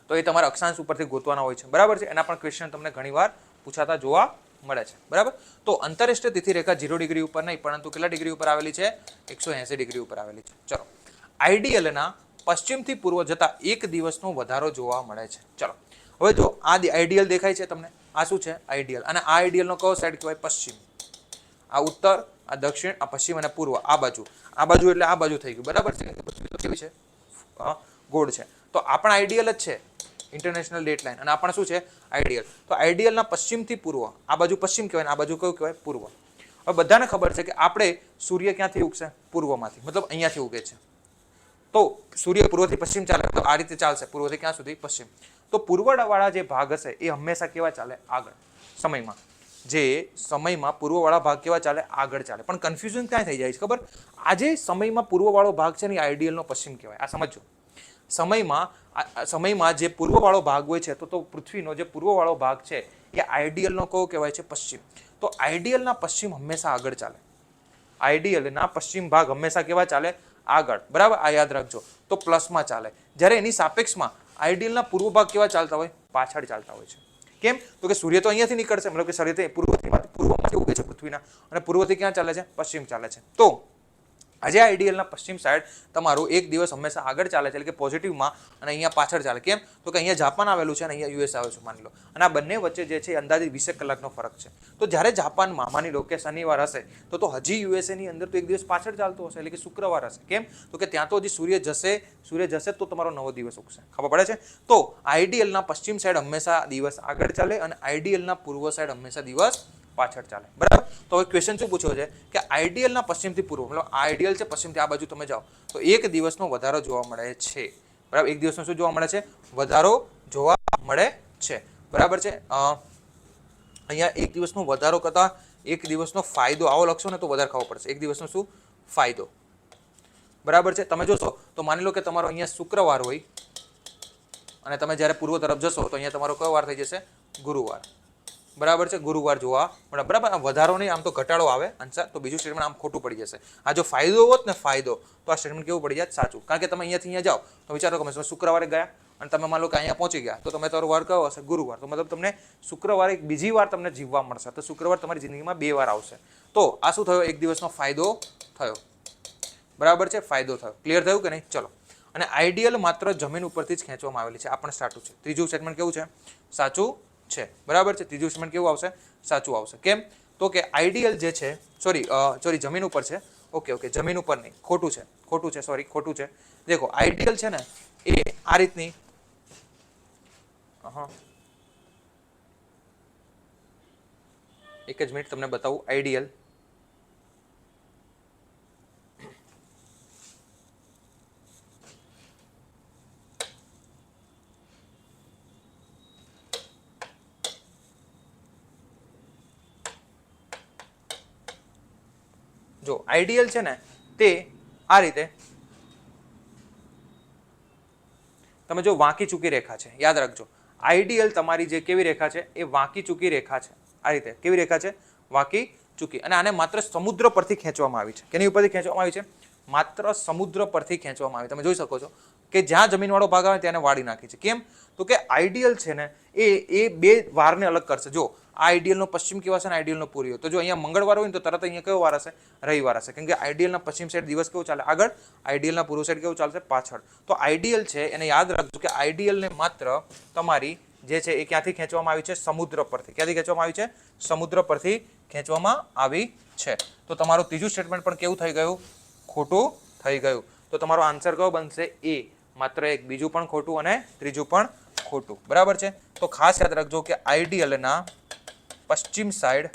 તો એ તમારા અક્ષાંશ ઉપરથી ગોતવાના હોય છે. બરાબર છે? એના પણ ક્વેશ્ચન તમને ઘણીવાર પૂછાતા જોવા મળે છે. બરાબર, તો આંતરરાષ્ટ્રીય તિથિ રેખા 0 ડિગ્રી ઉપર નહીં, પરંતુ કેટલા ડિગ્રી ઉપર આવેલી છે? 180 ડિગ્રી ઉપર આવેલી છે. ચલો, આઈડીએલના પશ્ચિમથી પૂર્વ જતા એક દિવસનો વધારો જોવા મળે છે. ચલો, હવે જો આ આઈડીએલ દેખાય છે તમને, આ શું છે? આઈડીએલ. અને આ આઈડીએલનો કયો સાઈડ કહેવાય? પશ્ચિમ. આ ઉત્તર, આ દક્ષિણ, આ પશ્ચિમ અને પૂર્વ, આ બાજુ. આ બાજુ એટલે આ બાજુ થઈ ગયું. બરાબર છે? પૃથ્વી તો કેવી છે? ગોળ છે. તો આ પણ આઈડીએલ જ છે, ઇન્ટરનેશનલ ડેટ લાઈન. અને આ પણ શું છે? આઈડીએલ. તો આઈડીએલના પશ્ચિમથી પૂર્વ, આ બાજુ પશ્ચિમ કહેવાય, આ બાજુ કયું કહેવાય? પૂર્વ. હવે બધાને ખબર છે કે આપણે સૂર્ય ક્યાંથી ઉગશે? પૂર્વમાંથી, મતલબ અહીંયાથી ઉગે છે. તો સૂર્ય પૂર્વથી પશ્ચિમ ચાલે તો આ રીતે ચાલશે, પૂર્વથી ક્યાં સુધી? પશ્ચિમ. તો પૂર્વવાળા જે ભાગ હશે એ હંમેશા કેવા ચાલે? આગળ સમયમાં. જે સમયમાં પૂર્વવાળા ભાગ કેવા ચાલે? આગળ ચાલે. પણ કન્ફ્યુઝન ક્યાં થઈ જાય છે ખબર? આજે સમયમાં પૂર્વવાળો ભાગ છે ને, આઈડીએલનો પશ્ચિમ કહેવાય. આ સમજો. સમયમાં જે પૂર્વવાળો ભાગ હોય છે, તો પૃથ્વીનો જે પૂર્વવાળો ભાગ છે એ આઈડીએલનો કયો કહેવાય છે? પશ્ચિમ. તો આઈડીએલના પશ્ચિમ હંમેશા આગળ ચાલે. આઈડીએલના પશ્ચિમ ભાગ હંમેશા કેવા ચાલે? આગળ. બરાબર, આ યાદ રાખજો. તો પ્લસમાં ચાલે. જ્યારે એની સાપેક્ષમાં આઈડીએલના પૂર્વ ભાગ કેવા ચાલતા હોય? પાછળ ચાલતા હોય છે. કેમ? તો કે સૂર્ય તો અહીંયાથી નીકળશે, મતલબ કે સૂર્ય પૂર્વમાંથી ઉગે છે પૃથ્વીના, અને પૂર્વથી ક્યાં ચાલે છે? પશ્ચિમ ચાલે છે. તો આજે આઈડીએલના પશ્ચિમ સાઈડ તમારું એક દિવસ હંમેશા આગળ ચાલે છે, એટલે કે પોઝિટિવમાં, અને અહીંયા પાછળ ચાલે. કેમ? તો કે અહીંયા જાપાન આવેલું છે અને અહીંયા યુએસ આવેલું છે, માની લો. અને આ બંને વચ્ચે જે છે અંદાજિત 20 કલાકનો ફરક છે. તો જ્યારે જાપાનમાં માની લો કે શનિવાર હશે, તો હજી યુએસએ ની અંદર તો એક દિવસ પાછળ ચાલતો હશે, એટલે કે શુક્રવાર હશે. કેમ? તો કે ત્યાં તો હજી સૂર્ય જશે તો તમારો નવો દિવસ ઉગશે. ખબર પડે છે? તો આઈડીએલના પશ્ચિમ સાઈડ હંમેશા દિવસ આગળ ચાલે અને આઈડીએલના પૂર્વ સાઈડ હંમેશા દિવસ પાછળ ચાલે. બરાબર, તો હવે ક્વેશ્ચન શું પૂછ્યો છે કે આઈડીએલના પશ્ચિમથી પૂર્વ, મતલબ આ આઈડીએલ છે, પશ્ચિમથી આ બાજુ તમે જાઓ તો એક દિવસનો વધારો જોવા મળે છે. બરાબર, એક દિવસનો શું જોવા મળે છે? વધારો જોવા મળે છે. બરાબર છે? અહીંયા એક દિવસનો વધારો કરતા એક દિવસનો ફાયદો આવો લખશો ને તો વધારે ખબર પડશે. એક દિવસનો શું ફાયદો? બરાબર છે? તમે જોશો તો માની લો કે તમારો અહીંયા શુક્રવાર હોય અને તમે જ્યારે પૂર્વ તરફ જશો તો અહીંયા તમારો કયો વાર થઈ જશે? ગુરુવાર. બરાબર છે? ગુરુવાર જોવા મળે. બરાબર, આ વધારો નહીં, આમ તો ઘટાડો આવે આન્સર, તો બીજું સ્ટેટમેન્ટ આમ ખોટું પડી જશે. આ જો ફાયદો હોત ને, ફાયદો, તો આ સ્ટેટમેન્ટ કેવું પડી જાય? સાચું. કારણ કે તમે અહીંયાથી અહીંયા જાઓ તો વિચારો કે તમે શુક્રવારે ગયા અને તમે માનો કે અહીંયા પહોંચી ગયા, તો તમે તમારો વાર કયો હશે? ગુરુવાર. તો મતલબ તમને શુક્રવારે બીજી વાર તમને જીવવા મળશે. તો શુક્રવાર તમારી જિંદગીમાં 2 વાર આવશે. તો આ શું થયો? એક દિવસનો ફાયદો થયો. બરાબર છે? ફાયદો થયો. ક્લિયર થયું કે નહીં? ચલો. અને આઈડીએલ માત્ર જમીન ઉપરથી જ ખેંચવામાં આવેલી છે. આ પણ સાચું છે. ત્રીજું સ્ટેટમેન્ટ કેવું છે? સાચું છે. બરાબર છે? ત્રીજું સ્ટેટમેન્ટ કેવું આવશે? સાચું આવશે. કેમ? તો કે આઈડીએલ જે છે, સોરી જમીન ઉપર છે. ઓકે, જમીન ઉપર નહીં, ખોટું છે, ખોટું છે. દેખો, આઈડીએલ છે ને એ આ રીતની, એક જ મિનિટ તમને બતાવું. આઈડીએલ જો આઈડીએલ છે ને તે આ રીતે તમે જો વાંકી ચૂકી રેખા છે, યાદ રાખજો આઈડિયલ તમારી જે કેવી રેખા છે એ વાંકી ચૂકી રેખા છે. આ રીતે કેવી રેખા છે? વાંકી ચૂકી. અને આને માત્ર સમુદ્ર પરથી ખેંચવામાં આવી છે. કેની ઉપરથી ખેંચવામાં આવી છે? માત્ર સમુદ્ર પરથી ખેંચવામાં આવી. તમે જોઈ શકો છો કે જ્યાં જમીનવાળો ભાગ આવે ત્યાં વાળી નાખી છે. કેમ? તો કે આઈડિયલ છે ને એ બે વારને અલગ કરશે. જો આ આઈડિયલનો પશ્ચિમ કેવાશે ને આઈડિયલનો પૂર્વ. તો જો અહીંયા મંગળવાર હોય ને તો તરત અહીંયા કયો વાર હશે? રવિવાર હશે. કેમ કે આઈડિયલના પશ્ચિમ સાઈડ દિવસ કેવો ચાલે? આગળ. આઈડિયલના પૂર્વ સાઈડ કેવું ચાલશે? પાછળ. તો આઈડિયલ છે એને યાદ રાખજો કે આઈડિયલને માત્ર તમારી જે છે એ ક્યાંથી ખેંચવામાં આવી છે? સમુદ્ર પરથી. ક્યાંથી ખેંચવામાં આવી છે? સમુદ્ર પરથી ખેંચવામાં આવી છે. તો તમારું ત્રીજું સ્ટેટમેન્ટ પણ કેવું થઈ ગયું? ખોટું થઈ ગયું. તો તમારો આન્સર કયો બનશે? એ. માત્ર એક. બીજું પણ ખોટું અને ત્રીજું પણ ખોટું. બરાબર છે. તો ખાસ યાદ રાખજો કે આઈડિયલના પશ્ચિમ સાઈડ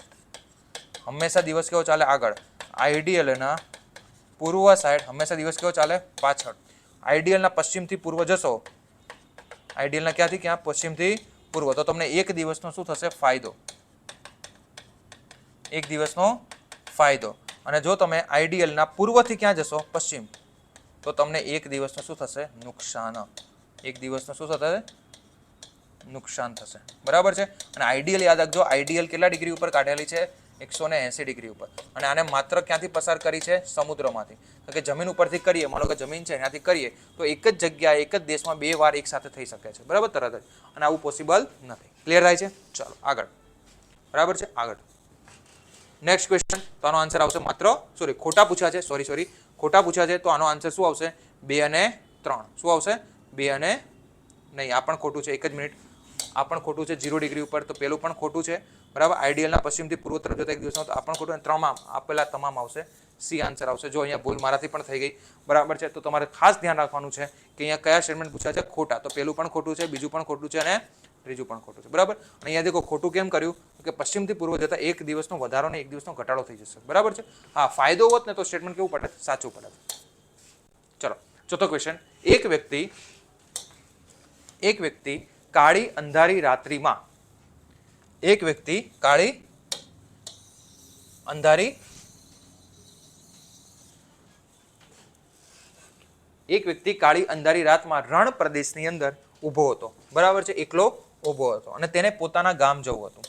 હંમેશા દિવસ કેવો ચાલે? આગળ. આઈડિયલના પૂર્વ સાઈડ હંમેશા દિવસ કેવો ચાલે? પાછળ. આઈડિયલના પશ્ચિમથી પૂર્વ જશો, આઈડિયલના ક્યાંથી ક્યાં? પશ્ચિમથી પૂર્વ. તો તમને એક દિવસનો શું થશે? ફાયદો. એક દિવસનો ફાયદો. અને જો તમે આઈડિયલના પૂર્વથી ક્યાં જશો? પશ્ચિમ. તો તમને એક દિવસનું શું થશે? નુકસાન. એક દિવસનું શું થશે? નુકસાન થશે. બરાબર છે. અને આઈડિયલ યાદ રાખજો, આઈડિયલ કેટલા ડિગ્રી ઉપર કાઢેલી છે? 180 ડિગ્રી ઉપર. અને આને માત્ર ક્યાંથી પસાર કરી છે? સમુદ્રમાંથી. કારણ કે જમીન ઉપરથી કરીએ, માનો કે જમીન છે ત્યાંથી કરીએ તો એક જ જગ્યાએ એક જ દેશમાં બે વાર એક સાથે થઈ શકે છે. બરાબર? તરત જ. અને આવું પોસિબલ નથી. ક્લિયર થાય છે? ચાલો આગળ. બરાબર છે. આગળ નેક્સ્ટ ક્વેશ્ચન. તો આનો આન્સર આવશે માત્ર ખોટા પૂછ્યા છે. સોરી ખોટા પૂછ્યા છે. તો આનો આન્સર શું આવશે? 2 અને 3. શું આવશે? 2 અને નહીં, આ પણ ખોટું છે. એક જ મિનિટ. આ પણ ખોટું છે 0 ડિગ્રી ઉપર. તો પેલું પણ ખોટું છે. બરાબર. આઈડિયલના પશ્ચિમથી પૂર્વ તરફ જતા એક દિવસનો. તો આ પણ ખોટું. અને 3 આપેલા તમામ આવશે. સી આન્સર આવશે. જો અહીંયા ભૂલ મારાથી પણ થઈ ગઈ. બરાબર છે. તો તમારે ખાસ ધ્યાન રાખવાનું છે કે અહીંયા કયા સ્ટેટમેન્ટ પૂછ્યા છે? ખોટા. તો પેલું પણ ખોટું છે, બીજું પણ ખોટું છે અને ત્રીજું પણ ખોટું છે. બરાબર. અને અહીંયા દેખો ખોટું કેમ કર્યું? કે પશ્ચિમથી પૂર્વ જતા એક દિવસનો વધારો ને એક દિવસનો ઘટાડો થઈ જશે. બરાબર છે. હા, ફાયદો હોત ને તો સ્ટેટમેન્ટ કેવું પડે? સાચું પડે. ચલો ચોથો ક્વેશ્ચન. એક વ્યક્તિ કાળી અંધારી રાત્રિમાં એક વ્યક્તિ કાળી અંધારી રાતમાં રણ પ્રદેશની અંદર ઊભો હતો. બરાબર છે. એકલો ઊભો હતો અને તેને પોતાના ગામ જવું હતું,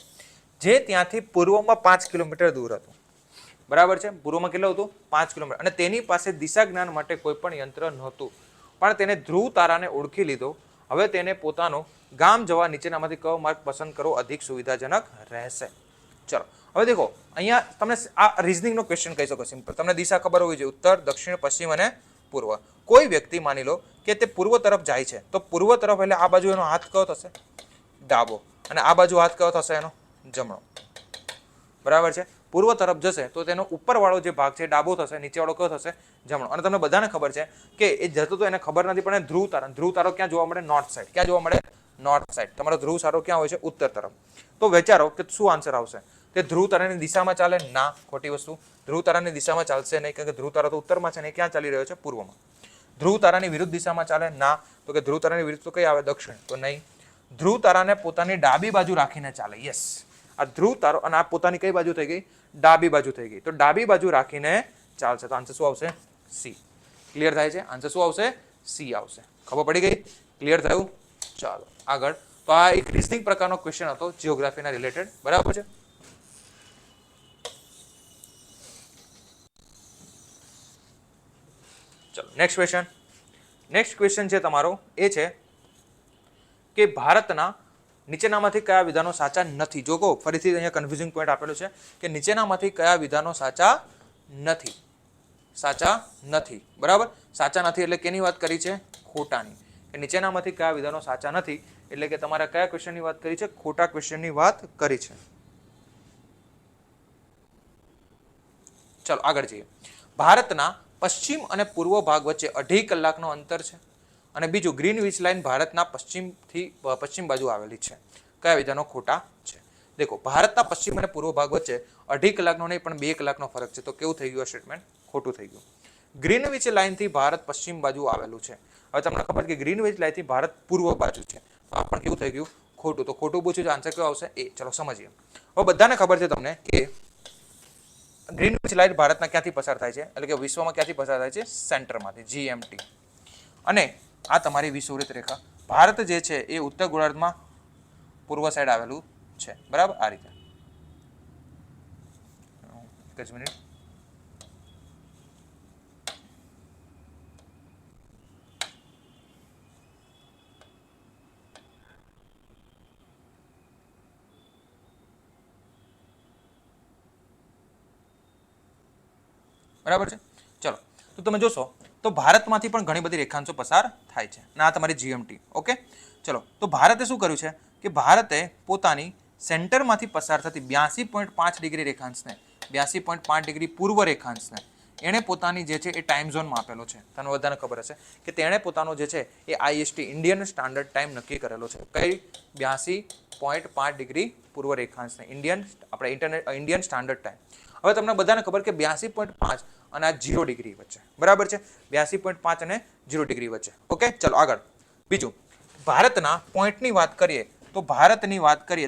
જે ત્યાંથી પૂર્વમાં 5 કિલોમીટર દૂર હતું. બરાબર છે. પૂર્વમાં કેટલું હતું? 5 કિલોમીટર. અને તેની પાસે દિશા જ્ઞાન માટે કોઈ પણ યંત્ર નહોતું, પણ તેને ધ્રુવ તારાને ઓળખી લીધો. હવે તેને પોતાનું ગામ જવા નીચેનામાંથી કયો માર્ગ પસંદ કરવો અધિક સુવિધાજનક રહેશે? ચલો હવે દેખો, અહીંયા તમને આ રીઝનિંગનો ક્વેશ્ચન કહી શકો. સિમ્પલ. તમને દિશા ખબર હોવી જોઈએ. ઉત્તર, દક્ષિણ, પશ્ચિમ અને પૂર્વ. કોઈ વ્યક્તિ માની લો કે તે પૂર્વ તરફ જાય છે, તો પૂર્વ તરફ એટલે આ બાજુ એનો હાથ કયો થશે? ડાબો. અને આ બાજુ હાથ કયો થશે? એનો જમણો. બરાબર છે. પૂર્વ તરફ જશે તો તેનો ઉપરવાળો જે ભાગ છે ડાબો થશે, નીચેવાળો કયો થશે? જમણો. અને તમને બધાને ખબર છે કે એ જતો તો એને ખબર નથી, પણ ધ્રુવ તારો ક્યાં જોવા મળે? North side. ક્યાં જોવા મળે? North side. તમારો ધ્રુવ તારો ક્યાં હોય છે? ઉત્તર તરફ. તો વિચારો કે શું આન્સર આવશે? તે ધ્રુવ તારાની દિશામાં ચાલે? ના, ખોટી વસ્તુ. ધ્રુવ તારાની દિશામાં ચાલશે નહીં, કારણ કે ધ્રુવ તારા તો ઉત્તરમાં છે ને ક્યાં ચાલી રહ્યો છે? પૂર્વમાં. ધ્રુવ તારાની વિરુદ્ધ દિશામાં ચાલે? ના. તો કે ધ્રુવ તારાની વિરુદ્ધ તો કઈ આવે? દક્ષિણ. તો નહીં. ધ્રુવ તારાને પોતાની ડાબી બાજુ રાખીને ચાલે. યસ. આ ધ્રુવ તારો અને આ પોતાની કઈ બાજુ થઈ ગઈ? ડાબી બાજુ થઈ ગઈ. તો ડાબી બાજુ રાખીને ચાલશે. તો આન્સર શું આવશે? સી. ક્લિયર થાય છે? આન્સર શું આવશે? સી આવશે. ખબર પડી ગઈ? ક્લિયર થયું? ચાલો આગળ. તો આ એક રીઝનિંગ પ્રકારનો ક્વેશ્ચન હતો જીઓગ્રાફીના રિલેટેડ. બરાબર છે. ચલો નેક્સ્ટ ક્વેશ્ચન છે તમારો એ છે કે ભારતના નીચેનામાંથી કયા વિધાનો સાચા નથી? જો કહો ફરીથી અહીંયા કન્ફ્યુઝિંગ પોઈન્ટ આપેલો છે કે નીચેનામાંથી કયા વિધાનો સાચા નથી? સાચા નથી. બરાબર. સાચા નથી એટલે કેની વાત કરી છે? ખોટાની. કે નીચેનામાંથી કયા વિધાનો સાચા નથી એટલે કે તમારે કયા ક્વેશ્ચનની વાત કરી છે? ખોટા ક્વેશ્ચનની વાત કરી છે. ચલો આગળ જઈએ. ભારતના પશ્ચિમ અને પૂર્વ ભાગ વચ્ચે 2.5 કલાકનો અંતર છે. અને બીજું ગ્રીનવિચ લાઇન ભારતના પશ્ચિમ બાજુ આવેલી છે. કયા વિધાનો ખોટા છે? દેખો, ભારતના પશ્ચિમ અને પૂર્વ ભાગ વચ્ચે 2.5 કલાકનો નહીં પણ 2 કલાકનો ફરક છે. તો કેવું થઈ ગયું? સ્ટેટમેન્ટ ખોટું થઈ ગયું. ગ્રીનવિચ લાઇનથી ભારત પશ્ચિમ બાજુ આવેલું છે. હવે તમને ખબર કે ગ્રીનવિચ લાઇનથી ભારત પૂર્વ બાજુ છે. તો આ પણ કેવું થઈ ગયું? ખોટું. તો ખોટું પૂછ્યું, આન્સર કયો આવશે? એ. ચલો સમજીએ. હવે બધાને ખબર છે તમને કે ગ્રીનવિચ લાઇન ભારતના ક્યાંથી પસાર થાય છે, એટલે કે વિશ્વમાં ક્યાંથી પસાર થાય છે, સેન્ટરમાંથી, GMT. અને આ તમારી વિષુવવૃત્ત રેખા. ભારત જે છે એ ઉત્તર ગોળાર્ધમાં પૂર્વ સાઈડ આવેલું છે, બરાબર, આ રીતે. એક જ મિનિટ. બરાબર છે. ચલો, તો તમે જોશો તો ભારતમાંથી પણ ઘણી બધી રેખાંશો પસાર થાય છે અને આ તમારી GMT. ઓકે, ચલો, તો ભારતે શું કર્યું છે કે ભારતે પોતાની સેન્ટરમાંથી પસાર થતી 82.5 ડિગ્રી રેખાંશને, 82.5 ડિગ્રી પૂર્વ રેખાંશને એણે પોતાની જે છે એ ટાઈમ ઝોનમાં આપેલો છે. તમને બધાને ખબર હશે કે તેણે પોતાનો જે છે એ IST, ઇન્ડિયન સ્ટાન્ડર્ડ ટાઈમ નક્કી કરેલો છે. કઈ? 82.5 ડિગ્રી પૂર્વ રેખાંશને ઇન્ડિયન સ્ટાન્ડર્ડ ટાઈમ. હવે તમને બધાને ખબર કે 82.5 અને આ 0 ડિગ્રી વચ્ચે, બરાબર છે, 82.5 અને 0 ડિગ્રી વચ્ચે. ઓકે, ચલો આગળ. બીજું, ભારતના પોઈન્ટની વાત કરીએ તો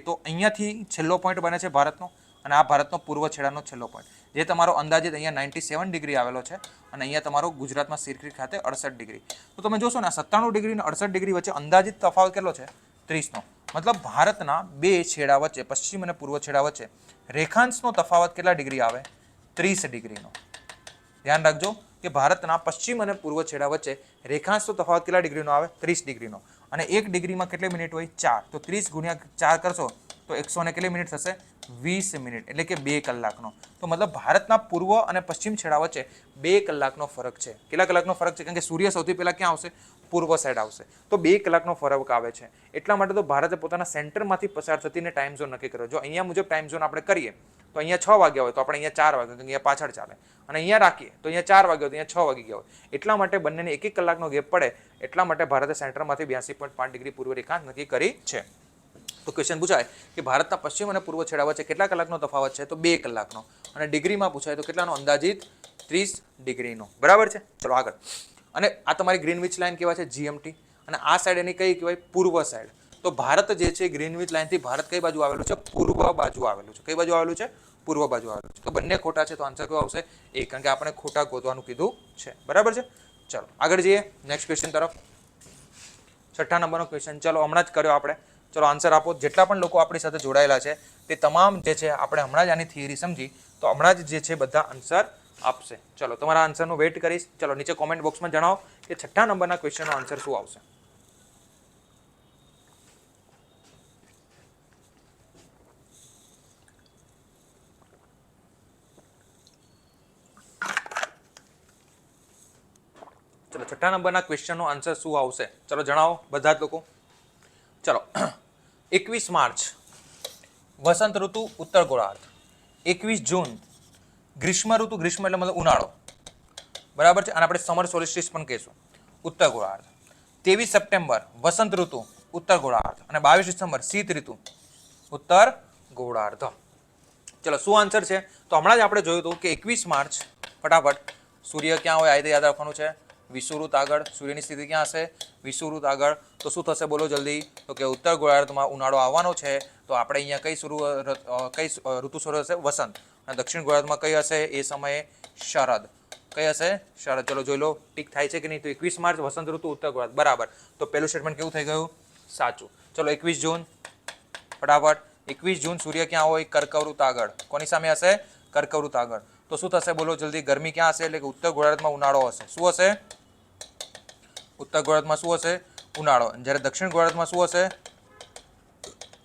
તો અહીંયાથી છેલ્લો પોઈન્ટ બને છે ભારતનો, અને આ ભારતનો પૂર્વ છેડાનો છેલ્લો પોઈન્ટ, જે તમારો અંદાજિત અહીંયા 97 ડિગ્રી આવેલો છે, અને અહીંયા તમારો ગુજરાતમાં સિરક્રી ખાતે 68 ડિગ્રી. તો તમે જોશો ને 97 ડિગ્રી અને 68 ડિગ્રી વચ્ચે અંદાજિત તફાવત કેટલો છે? 30નો. મતલબ ભારતના બે છેડા વચ્ચે, પશ્ચિમ અને પૂર્વ છેડા વચ્ચે રેખાંશનો તફાવત કેટલા ડિગ્રી આવે? 30 ડિગ્રીનો. ધ્યાન રાખજો કે ભારતના પશ્ચિમ અને પૂર્વ છેડા વચ્ચે રેખાંશનો તફાવત કેટલા ડિગ્રીનો આવે? 30 ડિગ્રીનો. અને 1 ડિગ્રીમાં કેટલી મિનિટ હોય? 4. તો 30 ગુણ્યા 4 કરશો તો 100 ને કેટલી મિનિટ થશે? 20 મિનિટ, એટલે કે 2 કલાકનો. તો મતલબ ભારતના પૂર્વ અને પશ્ચિમ છેડા વચ્ચે 2 કલાકનો ફરક છે. કેટલા કલાકનો ફરક છે? કારણ કે સૂર્ય સૌથી પહેલા ક્યાં આવશે? પૂર્વ સાઈડ આવશે. તો 2 કલાકનો ફરક આવે છે. એટલા માટે તો ભારતે પોતાના સેન્ટરમાંથી પસાર થતીને ટાઈમ ઝોન નક્કી કર્યો. જો અહીંયા મુજબ ટાઈમ ઝોન આપણે કરીએ તો અહીંયા 6 વાગ્યા હોય તો આપણે અહીંયા 4 વાગ્યા, અહીંયા પાછળ ચાલે, અને અહીંયા રાખીએ તો અહીંયા 4 વાગ્યા હોય તો અહીંયા 6 વાગી ગયા હોય. એટલા માટે બંનેને 1-1 કલાકનો ગેપ પડે. એટલા માટે ભારતે સેન્ટરમાંથી 82.5 ડિગ્રી પૂર્વ રેખાંશ નક્કી કરી છે. તો ક્વેશ્ચન પૂછાય કે ભારતના પશ્ચિમ અને પૂર્વ છેડા વચ્ચે કેટલા કલાકનો તફાવત છે? તો 2 કલાકનો. અને ડિગ્રીમાં પૂછાય તો કેટલાનો? અંદાજિત 30 ડિગ્રીનો. બરાબર છે. ચલો આગળ. અને આ તમારી ગ્રીનવિચ લાઇન કહેવાય છે GMT, અને આ સાઈડ એની કઈ કહેવાય? પૂર્વ સાઈડ. તો ભારત જે છે ગ્રીનવિચ લાઇનથી ભારત કઈ બાજુ આવેલું છે? પૂર્વ બાજુ આવેલું છે. કઈ બાજુ આવેલું છે? પૂર્વ બાજુ આવેલું છે. તો બંને ખોટા છે, તો આન્સર કયો આવશે? એ, કારણ કે આપણે ખોટા ગોતવાનું કીધું છે. બરાબર છે. ચલો આગળ જઈએ નેક્સ્ટ ક્વેશ્ચન તરફ. 6થા નંબરનો ક્વેશ્ચન ચલો હમણાં જ કર્યો આપણે. ચલો આન્સર આપો. જેટલા પણ લોકો આપણી સાથે જોડાયેલા છે તે તમામ જે છે આપણે હમણાં જ આની થિયરી સમજી તો હમણાં જ જે છે બધા આન્સર આપશે. ચલો તમારા આન્સરનું વેઇટ કરીશ. ચલો નીચે કોમેન્ટ બોક્સમાં જણાવો કે 6થા નંબરના ક્વેશ્ચનનો આન્સર શું આવશે. ચલો 6થા નંબરના ક્વેશ્ચનનો આન્સર શું આવશે? ચલો જણાવો બધા જ લોકો. ચલો 21 માર્ચ વસંત ઋતુ ઉત્તર ગોળાર્ધ, 21 જૂન ગ્રીષ્મ ઋતુ, ગ્રીષ્મ એટલે મતલબ ઉનાળો, બરાબર છે, અને આપણે સમર સોલિસ્ટિસ પણ કહીશું, ઉત્તર ગોળાર્ધ. 23 સપ્ટેમ્બર વસંત ઋતુ ઉત્તર ગોળાર્ધ, અને 22 ડિસેમ્બર શીત ઋતુ ઉત્તર ગોળાર્ધ. ચલો શું આન્સર છે? તો હમણાં જ આપણે જોયું હતું કે 21 માર્ચ, ફટાફટ, સૂર્ય ક્યાં હોય? આ રીતે યાદ રાખવાનું છે. વિષુવવૃત્ત આગળ, સૂર્યની સ્થિતિ ક્યાં હશે? વિષુવવૃત્ત આગળ. તો શું થશે? બોલો જલ્દી. તો કે ઉત્તર ગોળાર્ધમાં ઉનાળો આવવાનો છે, તો આપણે અહીંયા કઈ ઋતુ શરૂ હશે? વસંત. અને દક્ષિણ ગોળાર્ધમાં કઈ હશે એ સમયે? શરદ. કઈ હશે? શરદ. ચલો જોઈ લો ટીક થાય છે કે નહીં. તો 21 માર્ચ વસંત ઋતુ ઉત્તર ગોળાર્ધ, બરાબર. તો પહેલું સ્ટેટમેન્ટ કેવું થઈ ગયું? સાચું. ચલો 21 જૂન, ફટાફટ. 21 જૂન સૂર્ય ક્યાં હોય? કર્કવૃત્ત આગળ. કોની સામે હશે? કર્કવૃત્ત આગળ. તો શું થશે? બોલો જલ્દી. ગરમી ક્યાં હશે? એટલે કે ઉત્તર ગોળાર્ધમાં ઉનાળો હશે. શું હશે? ઉત્તર ગોળાર્ધમાં શું હશે? ઉનાળો. જ્યારે દક્ષિણ ગોળાર્ધમાં શું હશે?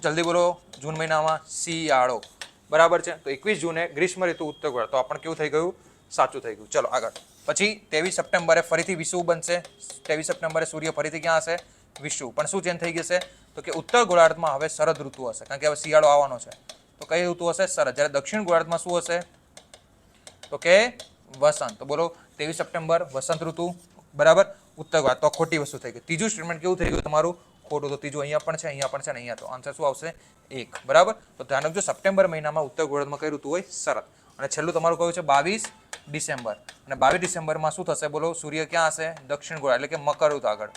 જલ્દી બોલો. જૂન મહિનામાં શિયાળો. બરાબર છે. તો 21 જૂને ગ્રીષ્મ ઋતુ ઉત્તર ગોળાર્ધ. તો આપણે કેવું થઈ ગયું? સાચું થઈ ગયું. ચલો આગળ. પછી 23 સપ્ટેમ્બરે ફરીથી વિષુવ બનશે. 23 સપ્ટેમ્બરે સૂર્ય ફરીથી ક્યાં હશે? વિષુવ. પણ શું ચેન્જ થઈ જશે? તો કે ઉત્તર ગોળાર્ધમાં હવે શરદ ઋતુ હશે, કારણ કે હવે શિયાળો આવવાનો છે. તો કઈ ઋતુ હશે? શરદ. જ્યારે દક્ષિણ ગોળાર્ધમાં શું હશે? તો કે વસંત. તો બોલો 23 સપ્ટેમ્બર વસંત ઋતુ, બરાબર, ઉત્તર ગોળાર્ધ. તો ખોટી વસ્તુ થઈ ગઈ. ત્રીજું સ્ટેટમેન્ટ કેવું થઈ ગયું તમારું? ખોટું. તો ત્રીજું અહીંયા પણ છે, અહીંયા પણ છે, ને અહીંયા. તો આન્સર શું આવશે? 1. બરાબર. તો ધ્યાન રાખજો, સપ્ટેમ્બર મહિનામાં ઉત્તર ગોળાર્ધમાં કઈ ઋતુ હોય? શરદ. અને છેલ્લું તમારું કયું છે? 22 ડિસેમ્બર. અને 22 ડિસેમ્બરમાં શું થશે? બોલો. સૂર્ય ક્યાં હશે? દક્ષિણ ગોળાર્ધ, એટલે કે મકર ઋતુ આગળ.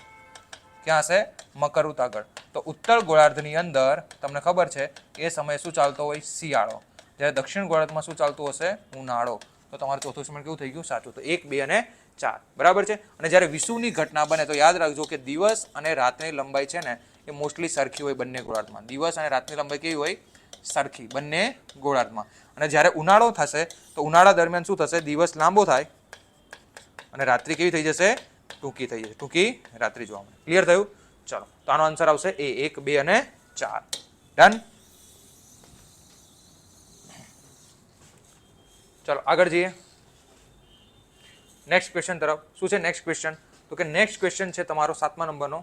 ક્યાં હશે? મકર ઋતુ આગળ. તો ઉત્તર ગોળાર્ધની અંદર તમને ખબર છે એ સમયે શું ચાલતો હોય? શિયાળો. જ્યારે દક્ષિણ ગોળાર્ધમાં શું ચાલતું હશે? ઉનાળો. તો તમારું ચોથું સ્ટેટમેન્ટ કેવું થઈ ગયું? સાચું. તો 1, 2 અને 4 બરાબર છે. અને જ્યારે વિષુવની ઘટના બને તો યાદ રાખજો કે દિવસ અને રાતની લંબાઈ છે ને એ મોસ્ટલી સરખી હોય બંને ગોળાર્ધમાં. દિવસ અને રાતની લંબાઈ કેવી હોય? સરખી બંને ગોળાર્ધમાં. અને જ્યારે ઉનાળો થશે તો ઉનાળા દરમિયાન શું થશે? દિવસ લાંબો થાય અને રાત્રિ કેવી થઈ જશે? ટૂંકી થઈ જશે. ટૂંકી રાત્રિ જોવા મળે. ક્લિયર થયું? ચલો, તો આનો આન્સર આવશે એ 1, 2 અને 4. ડન. ચલો આગળ જઈએ નેક્સ્ટ ક્વેશ્ચન તરફ. શું છે નેક્સ્ટ ક્વેશ્ચન? તો કે નેક્સ્ટ ક્વેશ્ચન છે તમારો 7મા નંબરનો.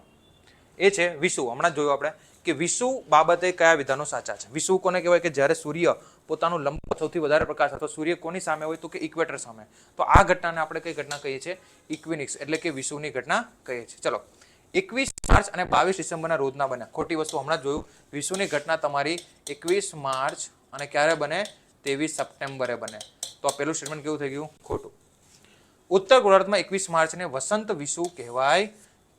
એ છે વિષુવ. હમણાં જોયું આપણે કે વિષુવ બાબતે કયા વિધાનો સાચા છે. વિષુવ કોને કહેવાય? કે જ્યારે સૂર્ય પોતાનું લંબ સૌથી વધારે પ્રકાશ અથવા સૂર્ય કોની સામે હોય? તો કે ઇક્વેટર સામે. તો આ ઘટનાને આપણે કઈ ઘટના કહીએ છીએ? ઇક્વિનિક્સ એટલે કે વિષુવની ઘટના કહીએ છીએ. ચલો, 21 માર્ચ અને 22 ડિસેમ્બરના રોજના બને. ખોટી વસ્તુ હમણાં જોયું. વિષુવની ઘટના તમારી 21 માર્ચ અને ક્યારે બને? 23 સપ્ટેમ્બરે બને. તો આ પહેલું સ્ટેટમેન્ટ કેવું થઈ ગયું? ખોટું. ઉત્તર ગોળાર્ધમાં 21 માર્ચને વસંત વિષુવ કહેવાય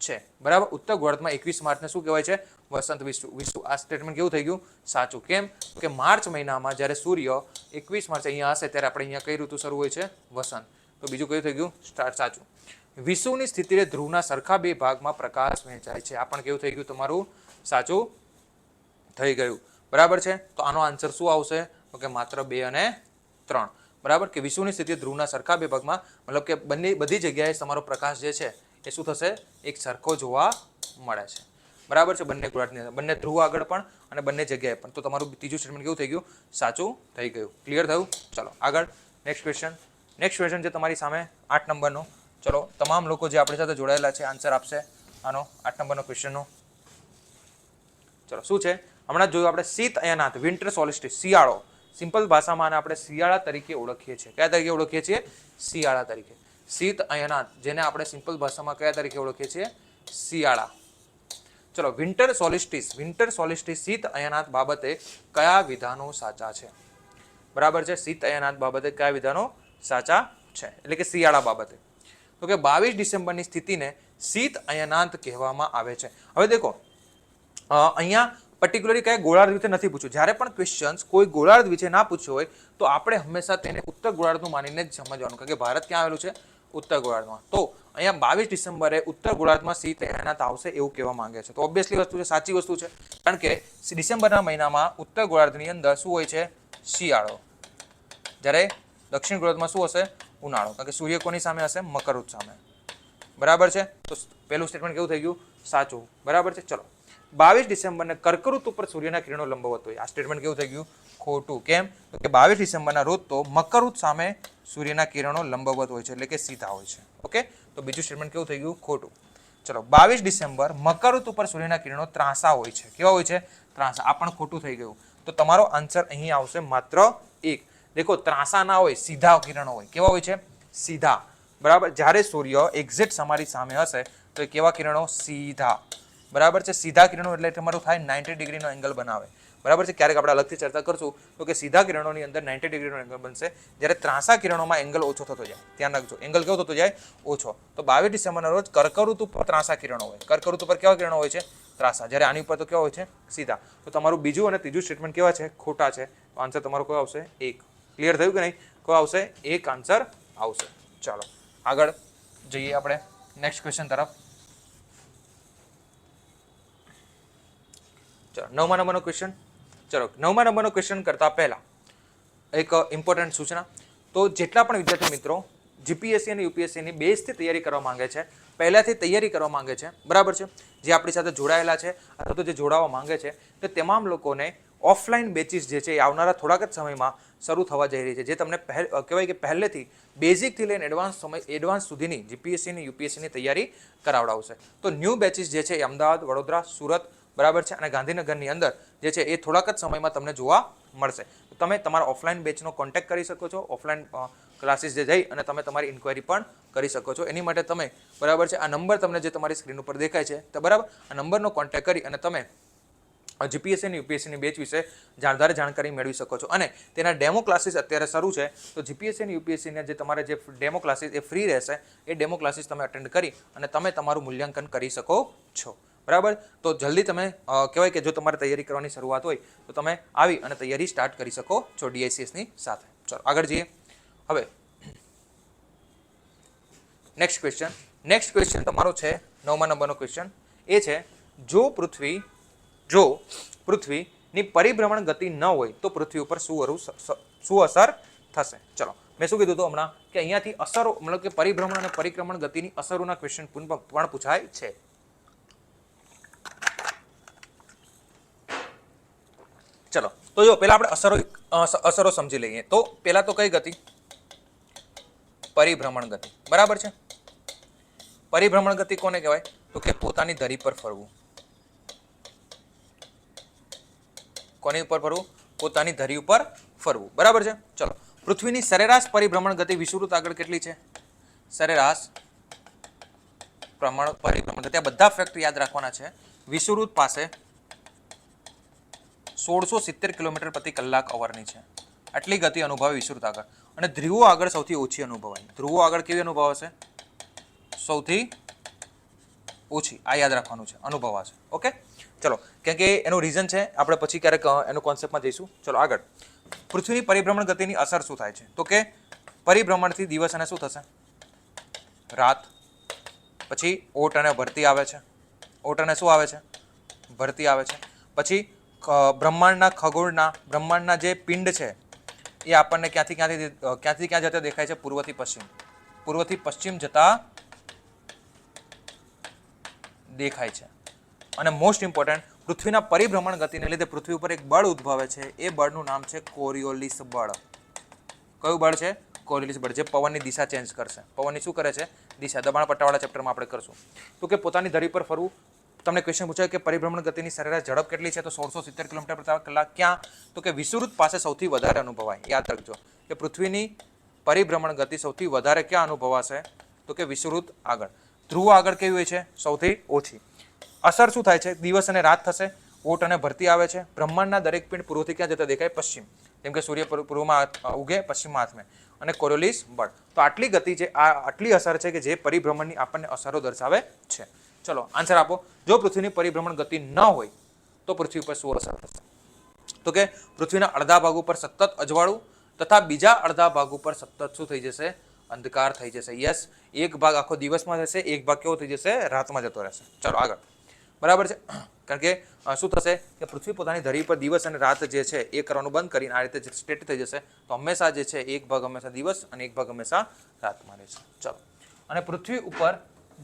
છે. બરાબર. ઉત્તર ગોળાર્ધમાં 21 માર્ચને શું કહેવાય છે? વસંત વિષુવ. આ સ્ટેટમેન્ટ કેવું થઈ ગયું? સાચું. કેમ? કે માર્ચ મહિનામાં જ્યારે સૂર્ય 21 માર્ચ અહીંયા હશે ત્યારે આપણે અહીંયા કઈ ઋતુ શરૂ હોય છે? વસંત. તો બીજું કયું થઈ ગયું? સાચું. વિષુવની સ્થિતિએ ધ્રુવના સરખા બે ભાગમાં પ્રકાશ વહેંચાય છે. આ પણ કેવું થઈ ગયું? તમારું સાચું થઈ ગયું. બરાબર છે. તો આનો આન્સર શું આવશે? તો કે માત્ર 2 અને 3. બરાબર. કે વિષુવની સ્થિતિ ધ્રુવના સરખા બે ભાગમાં, મતલબ કે બધી જગ્યાએ તમારો પ્રકાશ જે છે એ શું થશે? એક સરખો જોવા મળે છે. બરાબર છે. બંને ગોળાર્ધની અંદર, બંને ધ્રુવ આગળ પણ અને બંને જગ્યાએ પણ. તો તમારું ત્રીજું સ્ટેટમેન્ટ કેવું થઈ ગયું? સાચું થઈ ગયું. ક્લિયર થયું? ચલો આગળ નેક્સ્ટ ક્વેશ્ચન. નેક્સ્ટ ક્વેશ્ચન છે તમારી સામે 8 નંબરનો. ચલો, તમામ લોકો જે આપણી સાથે જોડાયેલા છે આન્સર આપશે આનો 8 નંબરનો ક્વેશ્ચનનો. ચલો, શું છે? હમણાં જોયું આપણે શીત અયનાત, વિન્ટર સોલિસ્ટિસ, શિયાળો. સિમ્પલ ભાષામાં આપણે શિયાળા તરીકે ઓળખીએ છીએ. કયા તરીકે ઓળખીએ છીએ? શિયાળા તરીકે. શીત અયનાત, જેને આપણે સિમ્પલ ભાષામાં કયા તરીકે ઓળખીએ છીએ? શિયાળા. ચલો, વિન્ટર સોલિસ્ટિસ શીત અયનાત બાબતે કયા વિધાનો સાચા છે? બરાબર છે. શીત અયનાત બાબતે કયા વિધાનો સાચા છે? એટલે કે શિયાળા બાબતે. તો કે 22 ડિસેમ્બરની સ્થિતિને શીત અયનાંત કહેવામાં આવે છે. હવે દેખો, અહીંયા પર્ટિક્યુલરલી કયા ગોળાર્ધ વિશે નથી પૂછ્યું. જ્યારે પણ ક્વેશ્ચન્સ કોઈ ગોળાર્ધ વિશે ના પૂછ્યો હોય તો આપણે હંમેશા તેને ઉત્તર ગોળાર્ધનું માનીને જ સમજવાનું. કારણ કે ભારત ક્યાં આવેલું છે? ઉત્તર ગોળાર્ધમાં. તો અહીંયા 22 ડિસેમ્બરે ઉત્તર ગોળાર્ધમાં શીત અયનાંત આવશે એવું કહેવા માંગે છે. તો ઓબ્વિયસલી વસ્તુ છે, સાચી વસ્તુ છે. કારણ કે ડિસેમ્બરના મહિનામાં ઉત્તર ગોળાર્ધની અંદર શું હોય છે? શિયાળો. જ્યારે દક્ષિણ ગોળાર્ધમાં શું હશે? ઉનાળો. કારણ કે સૂર્ય કોની સામે હશે? મકરવૃત સામે. બરાબર છે. તો પહેલું સ્ટેટમેન્ટ કેવું થઈ ગયું? સાચું. બરાબર છે. ચલો, 22 ડિસેમ્બરને કર્કવૃત ઉપર સૂર્યના કિરણો લંબવત હોય. આ સ્ટેટમેન્ટ કેવું થઈ ગયું? ખોટું. કેમ? તો કે 22 ડિસેમ્બરના રોજ તો મકરવૃત સામે સૂર્યના કિરણો લંબવત હોય છે, એટલે કે સીધા હોય છે. ઓકે, તો બીજું સ્ટેટમેન્ટ કેવું થઈ ગયું? ખોટું. ચલો, 22 ડિસેમ્બર મકરવૃત ઉપર સૂર્યના કિરણો ત્રાંસા હોય છે. કેવા હોય છે? ત્રાંસા. આ પણ ખોટું થઈ ગયું. તો તમારો આન્સર અહીં આવશે માત્ર 1. દેખો, ત્રાંસા ના હોય, સીધા કિરણો હોય. કેવા હોય છે? સીધા. બરાબર. જ્યારે સૂર્ય એક્ઝેક્ટ તમારી સામે હશે તો એ કેવા કિરણો? સીધા. બરાબર છે. સીધા કિરણો એટલે તમારું થાય 90 ડિગ્રીનો એંગલ બનાવે. બરાબર છે. ક્યારેક આપણે અલગથી ચર્ચા કરશું તો કે સીધા કિરણોની અંદર 90 ડિગ્રીનો એંગલ બનશે, જ્યારે ત્રાંસા કિરણોમાં એંગલ ઓછો થતો જાય. ધ્યાન રાખજો, એંગલ કેવો થતો જાય? ઓછો. તો 22 ડિસેમ્બરના રોજ કર્કવૃત ઉપર ત્રાંસા કિરણો હોય. કર્કવૃત ઉપર કેવા કિરણો હોય છે? ત્રાંસા. જ્યારે આની ઉપર તો કેવા હોય છે? સીધા. તો તમારું બીજું અને ત્રીજું સ્ટેટમેન્ટ કેવા છે? ખોટા છે. તો આન્સર તમારો કયો આવશે? 1. ક્લિયર થયું કે નહીં? કયો આવશે? 1 આન્સર આવશે. ચાલો આગળ જઈએ આપણે નેક્સ્ટ ક્વેશ્ચન તરફ. ચલો, 9મા નંબરનો ક્વેશ્ચન. ચલો, 9મા નંબરનો ક્વેશ્ચન કરતા પહેલા એક ઇમ્પોર્ટન્ટ સૂચના. તો જેટલા પણ વિદ્યાર્થી મિત્રો જીપીએસસી અને યુપીએસસીની બેઝથી તૈયારી કરવા માંગે છે, પહેલાથી તૈયારી કરવા માંગે છે, બરાબર છે, જે આપણી સાથે જોડાયેલા છે અથવા તો જે જોડાવા માંગે છે, તો તમામ લોકોને ઓફલાઈન બેચીસ જે છે એ આવનારા થોડાક જ સમયમાં શરૂ થવા જઈ રહી છે, જે તમને કહેવાય કે પહેલેથી બેઝિકથી લઈને એડવાન્સ સુધીની જીપીએસસીની યુપીએસસીની તૈયારી કરાવડાવશે. તો ન્યૂ બેચીસ જે છે એ અમદાવાદ, વડોદરા, સુરત, બરાબર છે, અને ગાંધીનગરની અંદર જે છે એ થોડાક જ સમયમાં તમને જોવા મળશે. તો તમે તમારા ઓફલાઈન બેચનો કોન્ટેક્ટ કરી શકો છો. ઓફલાઈન ક્લાસીસ જે જઈ અને તમે તમારી ઇન્ક્વાયરી પણ કરી શકો છો. એની માટે તમે, બરાબર છે, આ નંબર તમને જે તમારી સ્ક્રીન ઉપર દેખાય છે તો બરાબર આ નંબરનો કોન્ટેક્ટ કરી અને તમે જીપીએસસી અને યુપીએસસીની બેચ વિશે વધારે જાણકારી મેળવી શકો છો. અને તેના ડેમો ક્લાસીસ અત્યારે શરૂ છે. તો જીપીએસસી અને યુપીએસસીના જે તમારે જે ડેમો ક્લાસીસ એ ફ્રી રહેશે. એ ડેમો ક્લાસીસ તમે અટેન્ડ કરી અને તમે તમારું મૂલ્યાંકન કરી શકો છો. બરાબર. તો જલ્દી તમે કહેવાય કે જો તમારે તૈયારી કરવાની શરૂઆત હોય તો તમે આવી અને તૈયારી સ્ટાર્ટ કરી શકો છો DICSની સાથે. ચલો આગળ જઈએ. હવે નેક્સ્ટ ક્વેશ્ચન તમારો છે 9મા નંબરનો ક્વેશ્ચન. એ છે જો પૃથ્વીની પરિભ્રમણ ગતિ ન હોય તો પૃથ્વી ઉપર શું અસર થશે. ચલો મેં શું કીધું હતું હમણાં કે અહીંયાથી અસરો મતલબ કે પરિભ્રમણ અને પરિક્રમણ ગતિની અસરોના ક્વેશ્ચન પણ પૂછાય છે. ચલો તો જો પહેલા આપણે અસરો સમજી લઈએ. તો પહેલા તો કઈ ગતિ? પરિભ્રમણ ગતિ. બરાબર છે. પરિભ્રમણ ગતિ કોને કહેવાય? તો કે પોતાની ધરી પર ફરવું. કોની ઉપર ફરવું? પોતાની ધરી ઉપર ફરવું. બરાબર છે. ચલો પૃથ્વીની સરેરાશ પરિભ્રમણ ગતિ વિષુવવૃત્ત આગળ કેટલી છે? સરેરાશ પરિભ્રમણ ગતિ. આ બધા ફેક્ટ યાદ રાખવાના છે. વિષુવવૃત્ત પાસે 1670 કિલોમીટર પ્રતિ કલાક અવરની છે. આટલી ગતિ અનુભવે વિષુવવૃત્ત આગળ. અને ધ્રુવો આગળ સૌથી ઓછી અનુભવાય. ધ્રુવો આગળ કેવી અનુભવાશે? સૌથી ઓછી. આ યાદ રાખવાનું છે. અનુભવાશે. ઓકે ચલો કેમ કે એનું રીઝન છે, આપણે પછી ક્યારેક એનો કોન્સેપ્ટમાં જઈશું. ચલો આગળ. પૃથ્વીની પરિભ્રમણ ગતિની અસર શું થાય છે? તો કે પરિભ્રમણથી દિવસ અને શું થશે? રાત. પછી ઓટ અને ભરતી આવે છે. ઓટ અને શું આવે છે? ભરતી આવે છે. પછી બ્રહ્માંડના જે પિંડ છે એ આપણને ક્યાંથી ક્યાં જતા દેખાય છે? પૂર્વથી પશ્ચિમ. પૂર્વથી પશ્ચિમ જતા દેખાય છે. અને મોસ્ટ ઇમ્પોર્ટન્ટ, પૃથ્વીના પરિભ્રમણ ગતિને લીધે પૃથ્વી ઉપર એક બળ ઉદ્ભવે છે. એ બળનું નામ છે કોરિયોલિસ બળ. કયું બળ છે? કોરિયોલિસ બળ, જે પવનની દિશા ચેન્જ કરશે. પવનની શું કરે છે? દિશા. દબાણ પટ્ટાવાળા ચેપ્ટરમાં આપણે કરશું. તો કે પોતાની ધરી પર ફરવું. તમને ક્વેશ્ચન પૂછાય કે પરિભ્રમણ ગતિની સરેરાશ ઝડપ કેટલી છે? તો 1670 કિલોમીટર પ્રતિ કલાક. ક્યાં? તો કે વિષુવવૃત્ત પાસે સૌથી વધારે અનુભવાય. યાદ રાખજો કે પૃથ્વીની પરિભ્રમણ ગતિ સૌથી વધારે ક્યાં અનુભવાશે? તો કે વિષુવવૃત્ત આગળ. ધ્રુવ આગળ કેવી હોય છે? સૌથી ઓછી. અસર શું થાય છે? દિવસ અને રાત થશે. ઓટ અને ભરતી આવે છે. બ્રહ્માંડના દરેક પિંડ પૂર્વથી ક્યાં જતા દેખાય? પશ્ચિમ. જેમ કે સૂર્ય પૂર્વમાં ઉગે, પશ્ચિમમાં હાથમે. અને કોરિયોલિસ બળ. તો આટલી ગતિ છે, આટલી અસર છે કે જે પરિભ્રમણની આપણને અસરો દર્શાવે છે. ચલો આન્સર આપો. જો પૃથ્વીની પરિભ્રમણ ગતિ ન હોય તો પૃથ્વી પર શું અસર થશે? તો કે પૃથ્વીના અડધા ભાગ ઉપર સતત અજવાળું તથા બીજા અડધા ભાગ ઉપર સતત શું થઈ જશે? અંધકાર થઈ જશે. યસ, એક ભાગ આખો દિવસમાં જશે, એક ભાગ કેવો થઈ જશે? રાતમાં જતો રહેશે. ચલો આગળ. બરાબર છે. કારણ કે શું થશે કે પૃથ્વી પોતાની ધરી પર દિવસ અને રાત જે છે એ કરવાનું બંધ કરીને આ રીતે સ્ટેટ થઈ જશે. તો હંમેશા જે છે એક ભાગ હંમેશા દિવસ અને એક ભાગ હંમેશા રાતમાં રહેશે. ચલો. અને પૃથ્વી ઉપર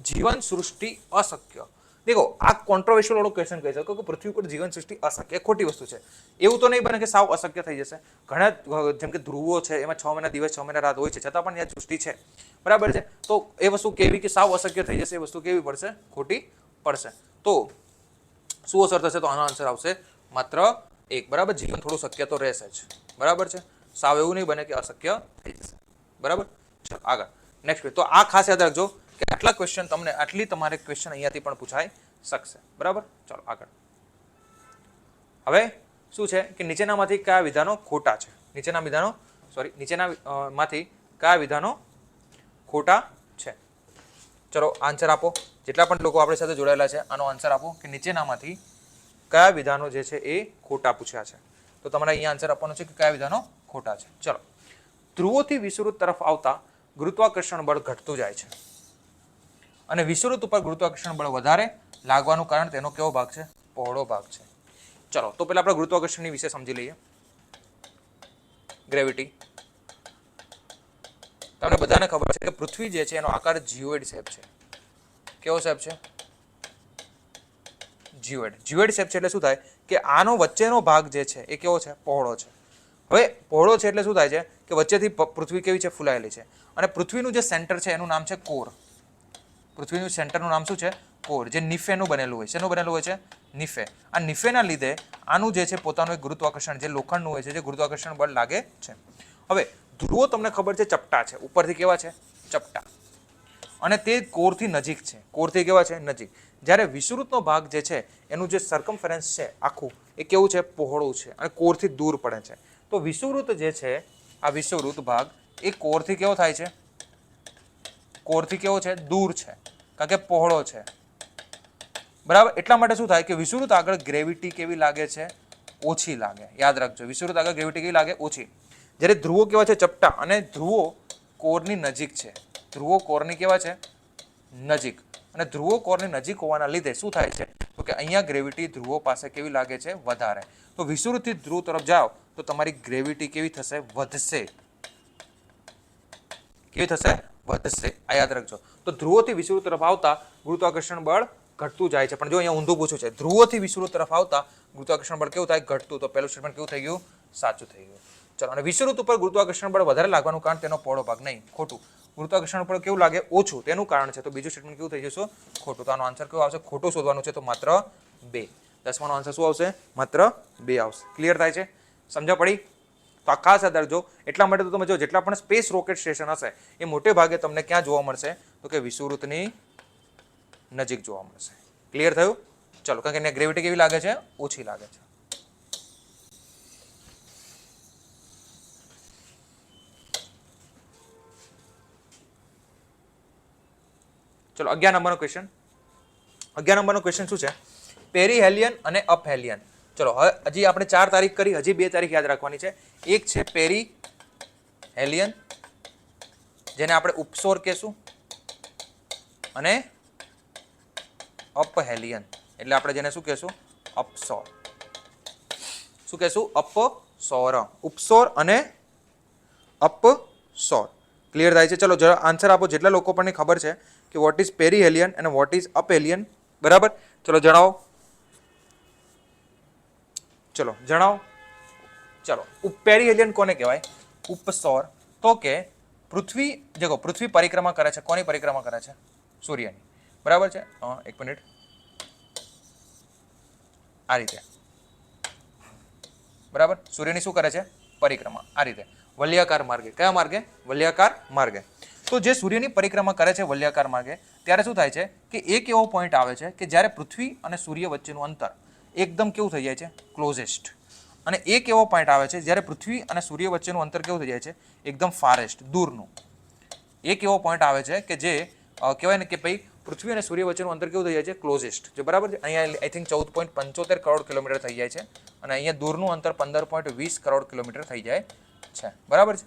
જીવન સૃષ્ટિ અશક્ય. દેખો આ કોન્ટ્રોવર્શિયલ વાળો ક્વેશ્ચન કહી શકો કે પૃથ્વી ઉપર જીવન સૃષ્ટિ અશક્ય. ખોટી વસ્તુ છે. એવું તો નહીં બને કે સાવ અશક્ય થઈ જશે. ઘણા જેમ કે ધ્રુવો છે એમાં 6 મહિના દિવસ 6 મહિના રાત હોય છે, છતાં પણ ત્યાં સૃષ્ટિ છે. બરાબર છે. તો એ વસ્તુ કેવી કે સાવ અશક્ય થઈ જશે, એ વસ્તુ કેવી પડશે? ખોટી પડશે. તો શું અસર થશે? તો આનો આન્સર આવશે માત્ર 1. બરાબર. જીવન થોડું શક્ય તો રહેશે જ. બરાબર છે. સાવ એવું નહીં બને કે અશક્ય થઈ જશે. બરાબર. ચલો આગળ. નેક્સ્ટ. તો આ ખાસ યાદ રાખજો કે આટલા ક્વેશ્ચન તમને તમારે ક્વેશ્ચન અહીંયાથી પણ પૂછાઈ શકશે. બરાબર. ચલો આગળ. હવે શું છે કે નીચેનામાંથી કયા વિધાનો ખોટા છે? નીચેનામાંથી કયા વિધાનો ખોટા છે? ચલો આન્સર આપો. જેટલા પણ લોકો આપણી સાથે જોડાયેલા છે આનો આન્સર આપો કે નીચેનામાંથી કયા વિધાનો જે છે એ ખોટા પૂછ્યા છે. તો તમારે અહીંયા આન્સર આપવાનો છે કે કયા વિધાનો ખોટા છે. ચલો. ધ્રુવોથી વિષુવવૃત્ત તરફ આવતા ગુરુત્વાકર્ષણ બળ ઘટતું જાય છે અને વિષુવવૃત્ત ઉપર ગુરુત્વાકર્ષણ બળ વધારે લાગવાનું કારણ તેનો કેવો ભાગ છે? પહોળો ભાગ છે. ચલો તો પહેલા આપણે ગુરુત્વાકર્ષણની વિશે સમજી લઈએ. ગ્રેવિટી. તમને બધાને ખબર છે કે પૃથ્વી જે છે એનો આકાર જીઓઇડ શેપ છે. કેવો શેપ છે? જીઓઇડ શેપ છે એટલે શું થાય કે આનો વચ્ચેનો ભાગ જે છે એ કેવો છે? પહોળો છે. હવે પહોળો છે એટલે શું થાય છે કે વચ્ચેથી પૃથ્વી કેવી છે? ફૂલાયેલી છે. અને પૃથ્વીનું જે સેન્ટર છે એનું નામ છે કોર. પૃથ્વીનું સેન્ટરનું નામ શું છે? કોર. જે નિફેનું બનેલું હોય. શેનું બનેલું હોય છે? નિફે. આ નિફેના લીધે આનું જે છે પોતાનું એક ગુરુત્વાકર્ષણ જે લોખંડનું હોય છે, જે ગુરુત્વાકર્ષણ બળ લાગે છે. હવે ધ્રુવો તમને ખબર છે ચપટા છે. ઉપરથી કેવા છે? ચપટા. અને તે કોરથી નજીક છે. કોરથી કેવા છે? નજીક. જ્યારે વિષુવવૃત્તનો ભાગ જે છે એનું જે સર્કમફરન્સ છે આખું એ કેવું છે? પહોળું છે અને કોરથી દૂર પડે છે. તો વિષુવવૃત્ત જે છે આ વિષુવવૃત્ત ભાગ એ કોરથી કેવો થાય છે? કોરથી કેવો છે? દૂર છે. કારણ કે પહોળો છે. બરાબર. એટલા માટે શું થાય કે વિષુવવૃત્ત આગળ ગ્રેવિટી કેવી લાગે છે? ઓછી લાગે. યાદ રાખજો, વિષુવવૃત્ત આગળ ગ્રેવિટી કેવી લાગે? ઓછી. જ્યારે ધ્રુવો કેવા છે? ચપટા. અને ધ્રુવો કોરની નજીક છે. ધ્રુવો કોરની કેવા છે? નજીક. અને ધ્રુવો કોરની નજીક હોવાના લીધે શું થાય છે? તો કે અહીંયા ગ્રેવિટી ધ્રુવો પાસે કેવી લાગે છે? વધારે. તો વિષુવવૃત્તથી ધ્રુવ તરફ જાઓ તો તમારી ગ્રેવિટી કેવી થશે? વધશે. કેવી થશે? વધશે. આ યાદ રાખજો. તો ધ્રુવોથી વિષુવવૃત્ત તરફ આવતા ગુરુત્વાકર્ષણ બળ ઘટતું જાય છે. પણ જો અહીંયા ઊંધું પૂછ્યું છે, ધ્રુવોથી વિષુવવૃત્ત તરફ આવતા ગુરુત્વાકર્ષણ બળ કેવું થાય? ઘટતું. તો પહેલું સ્ટેટમેન્ટ કેવું થઈ ગયું? સાચું થઈ ગયું. ચલો, અને વિષુવવૃત્ત ઉપર ગુરુત્વાકર્ષણ બળ વધારે લાગવાનું કારણ તેનો પહોળો ભાગ. નહીં, ખોટું. ગુરુત્વાકર્ષણ બળ કેવું લાગે? ઓછું. તેનું કારણ છે. તો બીજું સ્ટેટમેન્ટ કેવું થઈ જશે? ખોટું. તો આનો આન્સર કેવો આવશે? ખોટું શોધવાનું છે. તો માત્ર 2. 10માનો આન્સર શું આવશે? માત્ર 2 આવશે. ક્લિયર થાય છે? સમજ પડી? તો આ ખાસ યાદ રાખજો. એટલા માટે તો તમે જો જેટલા પણ સ્પેસ રોકેટ સ્ટેશન હશે એ મોટે ભાગે તમને ક્યાં જોવા મળશે? તો કે વિષુવવૃત્તની નજીક જોવા મળશે. ક્લિયર થયું? ચલો, કારણ કે અહીંયા ગ્રેવિટી કેવી લાગે છે? ઓછી લાગે છે. ચલો, 11 નંબરનો ક્વેશ્ચન. 11 નંબરનો ક્વેશ્ચન શું છે? પેરીહેલિયન અને અપહેલિયન. ચલો, હજી આપણે 4 તારીખ કરી, હજી 2 તારીખ યાદ રાખવાની છે. એક છે પેરીહેલિયન, જેને આપણે ઉપસૌર કહેશું, અને અપહેલિયન એટલે આપણે જેને શું કહેશું? અપસૌર. શું કહેશું? અપસૌર. ઉપસૌર અને અપસૌર. ક્લિયર થાય છે? ચલો, જરા આન્સર આપો. જેટલા લોકો પણ ખબર છે કે વોટ ઇઝ પેરીહેલિયન અને વોટ ઇઝ અપહેલિયન. બરાબર. ચલો જણાવો. ચલો જણાવો. ચલો, પેરીહેલિયન કોને કહેવાય? ઉપસૌર. તો કે પૃથ્વી, દેખો, પૃથ્વી પરિક્રમા કરે છે. કોની પરિક્રમા કરે છે? સૂર્યની. બરાબર છે. એક મિનિટ. આ રીતે. બરાબર. સૂર્યની શું કરે છે? પરિક્રમા. આ રીતે વલયાકાર માર્ગે. કયા માર્ગે? વલયાકાર માર્ગે. તો જે સૂર્યની પરિક્રમા કરે છે વલયાકાર માર્ગે, ત્યારે શું થાય છે કે એક એવો પોઈન્ટ આવે છે કે જ્યારે પૃથ્વી અને સૂર્ય વચ્ચેનું અંતર એકદમ કેવું થઈ જાય છે? ક્લોઝેસ્ટ. અને એક એવો પોઈન્ટ આવે છે જ્યારે પૃથ્વી અને સૂર્ય વચ્ચેનું અંતર કેવું થઈ જાય છે? એકદમ ફારેસ્ટ, દૂરનું. એક એવો પોઈન્ટ આવે છે કે જે કહેવાય ને કે ભાઈ પૃથ્વી અને સૂર્ય વચ્ચેનું અંતર કેવું થઈ જાય છે? ક્લોઝેસ્ટ. જે બરાબર છે. અહીંયા આઈ થિંક 14.75 કરોડ કિલોમીટર થઈ જાય છે, અને અહીંયા દૂરનું અંતર 15.20 કરોડ કિલોમીટર થઈ જાય છે. બરાબર છે.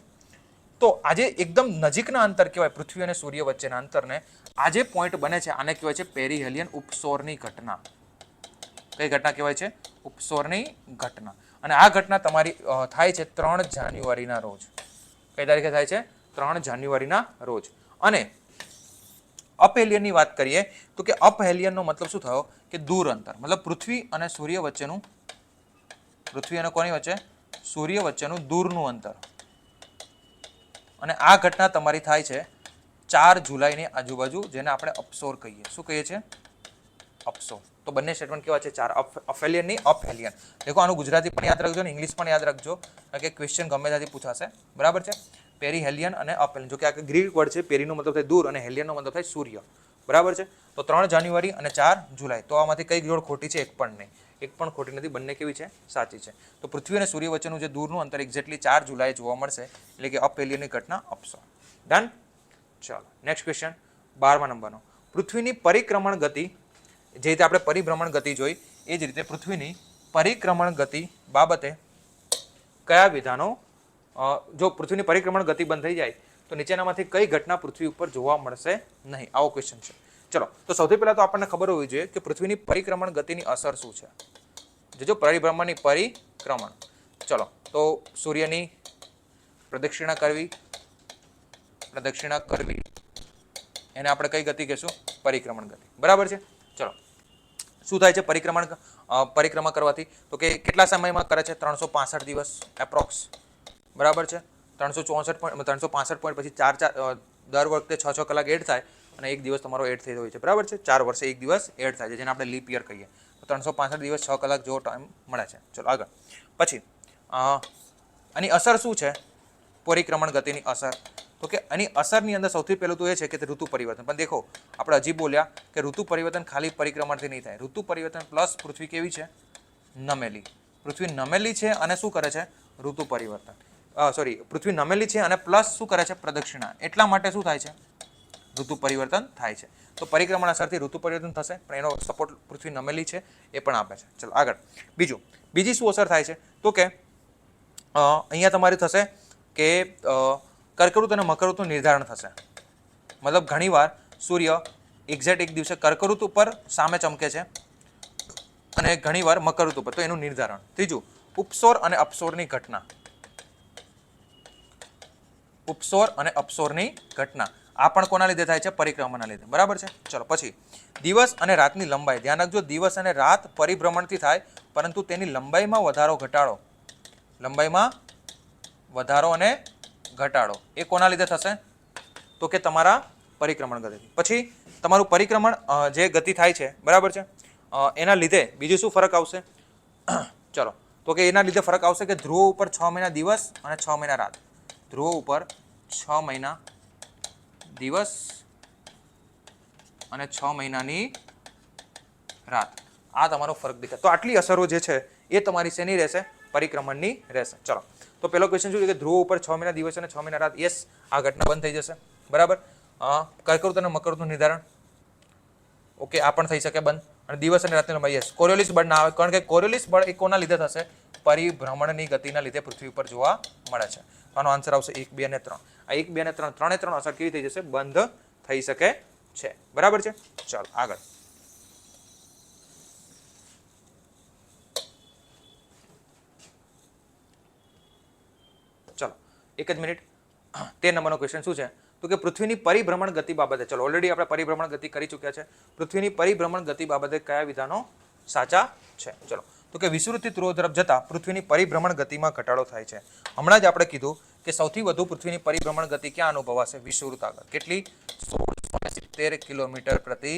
તો આજે એકદમ નજીકના અંતર કહેવાય પૃથ્વી અને સૂર્ય વચ્ચેના અંતરને. આ જે પોઈન્ટ બને છે આને કહેવાય છે પેરીહેલિયન ઉપસૌરની ઘટના. કઈ ઘટના કહેવાય છે? ઉપસૌરની ઘટના. અને આ ઘટના તમારી થાય છે 3 જાન્યુઆરીના રોજ. કઈ તારીખે થાય છે? 3 જાન્યુઆરીના રોજ. અને અપહેલિયનની વાત કરીએ તો કે અપહેલિયનનો મતલબ શું થયો? કે દૂર અંતર. મતલબ પૃથ્વી અને સૂર્ય વચ્ચેનું, પૃથ્વી અને કોની વચ્ચે? સૂર્ય વચ્ચેનું દૂરનું અંતર. અને આ ઘટના તમારી થાય છે 4 જુલાઈની આજુબાજુ, જેને આપણે અપસૌર કહીએ. શું કહીએ છીએ? અપસૌર. તો બંને સ્ટેટમેન્ટ કેવા છે? 4. અપહેલિયન ની અપહેલિયન. દેખો, આનું ગુજરાતી પણ યાદ રાખજો ને ઇંગ્લિશ પણ યાદ રાખજો, કારણ કે ક્વેશ્ચન ગમે ત્યાંથી પૂછાશે. બરાબર છે. પેરીહેલિયન અને અપહેલિયન. જો કે આ ગ્રીક વર્ડ છે. પેરીનો મતલબ થાય દૂર અને હેલિયનનો મતલબ થાય સૂર્ય. બરાબર છે. તો 3 જાન્યુઆરી અને 4 જુલાઈ. તો આમાંથી કઈ જોડ ખોટી છે? એક પણ નહીં. એક પણ ખોટી નથી. બંને કેવી છે? સાચી છે. તો પૃથ્વી અને સૂર્ય વચ્ચેનું જે દૂરનું અંતર એક્ઝેક્ટલી 4 જુલાઈ જોવા મળશે. એટલે કે અપહેલિયનની ઘટના અપસૌર. ડન. ચાલો, નેક્સ્ટ ક્વેશ્ચન 12મા નંબરનો. પૃથ્વીની પરિક્રમણ ગતિ, જે રીતે આપણે પરિભ્રમણ ગતિ જોઈ એ જ રીતે પૃથ્વીની પરિક્રમણ ગતિ બાબતે કયા વિધાનો, જો પૃથ્વીની પરિક્રમણ ગતિ બંધ થઈ જાય તો નીચેનામાંથી કઈ ઘટના પૃથ્વી ઉપર જોવા મળશે નહીં? આવો ક્વેશ્ચન છે. ચલો, તો સૌથી પહેલા તો આપણને ખબર હોવી જોઈએ કે પૃથ્વીની પરિક્રમણ ગતિની અસર શું છે. જો પરિભ્રમણની પરિક્રમણ, ચલો, તો સૂર્યની પ્રદક્ષિણા કરવી, એને આપણે કઈ ગતિ કહેશું? પરિક્રમણ ગતિ. બરાબર છે. ચલો, શું થાય છે પરિક્રમા કરવાથી? તો કે કેટલા સમયમાં કરે છે? 365 દિવસ એપ્રોક્સ. બરાબર છે. 365 પોઈન્ટ પછી 4 દર વખતે 6 કલાક એડ થાય, અને એક દિવસ તમારો એડ થઈ હોય છે. બરાબર છે. 4 વર્ષે એક દિવસ એડ થાય છે, જેને આપણે લીપ યર કહીએ. તો 365 દિવસ 6 કલાક જેવો ટાઈમ મળે છે. ચલો આગળ. પછી આની અસર શું છે? પરિક્રમણ ગતિની અસર. તો કે આની અસરની અંદર સૌથી પહેલું તો એ છે કે ઋતુ પરિવર્તન. પણ દેખો, આપણે હજી બોલ્યા કે ઋતુ પરિવર્તન ખાલી પરિક્રમણથી નહીં થાય. ઋતુ પરિવર્તન પ્લસ પૃથ્વી કેવી છે? નમેલી. પૃથ્વી નમેલી છે અને શું કરે છે? ઋતુ પરિવર્તન. પૃથ્વી નમેલી છે અને પ્લસ શું કરે છે? પ્રદક્ષિણા. એટલા માટે શું થાય છે? ઋતુ પરિવર્તન થાય છે. તો પરિક્રમણ અસરથી ઋતુ પરિવર્તન થશે, પણ એનો સપોર્ટ પૃથ્વી નમેલી છે એ પણ આપે છે. ચલો આગળ બીજી શું અસર થાય છે તો કે અહીંયા તમારે થશે કે કર્કવૃત અને મકરવૃતનું નિર્ધારણ થશે. મતલબ ઘણીવાર સૂર્ય એક્ઝેક્ટ એક દિવસે કર્કવૃત ઉપર સામે ચમકે છે અને ઘણીવાર મકરવૃત ઉપર, તો એનું નિર્ધારણ. ત્રીજું, ઉપસોર અને અપસોરની ઘટના. ઉપસોર અને અપસોરની ઘટના આ પણ કોના લીધે થાય છે? પરિક્રમણના લીધે. બરાબર છે. ચલો પછી દિવસ અને રાતની લંબાઈ. ધ્યાન રાખજો, દિવસ અને રાત પરિભ્રમણથી થાય, પરંતુ તેની લંબાઈમાં વધારો ઘટાડો, લંબાઈમાં વધારો અને ઘટાડો એ કોના લીધે થશે? તો કે તમારા પરિક્રમણ ગતિથી. પછી તમારું પરિક્રમણ જે ગતિ થાય છે, બરાબર છે, એના લીધે બીજું શું ફરક આવશે? ચલો તો કે એના લીધે ફરક આવશે કે ધ્રુવો ઉપર 6 મહિના દિવસ અને 6 મહિના રાત. ધ્રુવો ઉપર 6 મહિના દિવસ અને 6 મહિનાની રાત. આ તમારો ફરક દેખાય. તો આટલી અસરો જે છે એ તમારી શેની રહેશે? પરિક્રમણની રહેશે. ચલો તો પેલો ક્વેશ્ચન શું છે કે ધ્રુવો ઉપર 6 મહિના દિવસ અને 6 મહિના રાત. યસ, આ ઘટના બંધ થઈ જશે. બરાબર. કર્કવૃત અને મકરવૃતનું નિર્ધારણ, ઓકે, આ પણ થઈ શકે બંધ. અને દિવસ અને રાતની લંબાઈ, યસ. કોરિયોલિસ બળ ના આવે, કારણ કે કોરિયોલિસ બળ એ કોના લીધે થશે? પરિભ્રમણની ગતિના લીધે પૃથ્વી ઉપર જોવા મળે છે. તો આનો આન્સર આવશે 1, 2 અને 3. આ 1, 2 અને 3 ત્રણે ત્રણ અસર કેવી થઈ જશે? બંધ થઈ શકે છે. બરાબર છે. ચાલો આગળ. ચલો એક જ મિનિટ. 13 નંબરનો ક્વેશ્ચન શું છે તો કે પૃથ્વીની પરિભ્રમણ ગતિ બાબતે, ચલો ઓલરેડી આપણે પરિભ્રમણ ગતિ કરી ચૂક્યા છે. પૃથ્વીની પરિભ્રમણ ગતિ બાબતે કયા વિધાનો સાચા છે? ચલો તો કે વિષુવવૃત્તીય ધ્રુવો તરફ જતા પૃથ્વીની પરિભ્રમણ ગતિમાં ઘટાડો થાય છે. હમણાં જ આપણે કીધું કે સૌથી વધુ પૃથ્વીની પરિભ્રમણ ગતિ ક્યાં અનુભવાશે? વિષુવવૃત્ત આગળ. કેટલી? 1670 કિલોમીટર પ્રતિ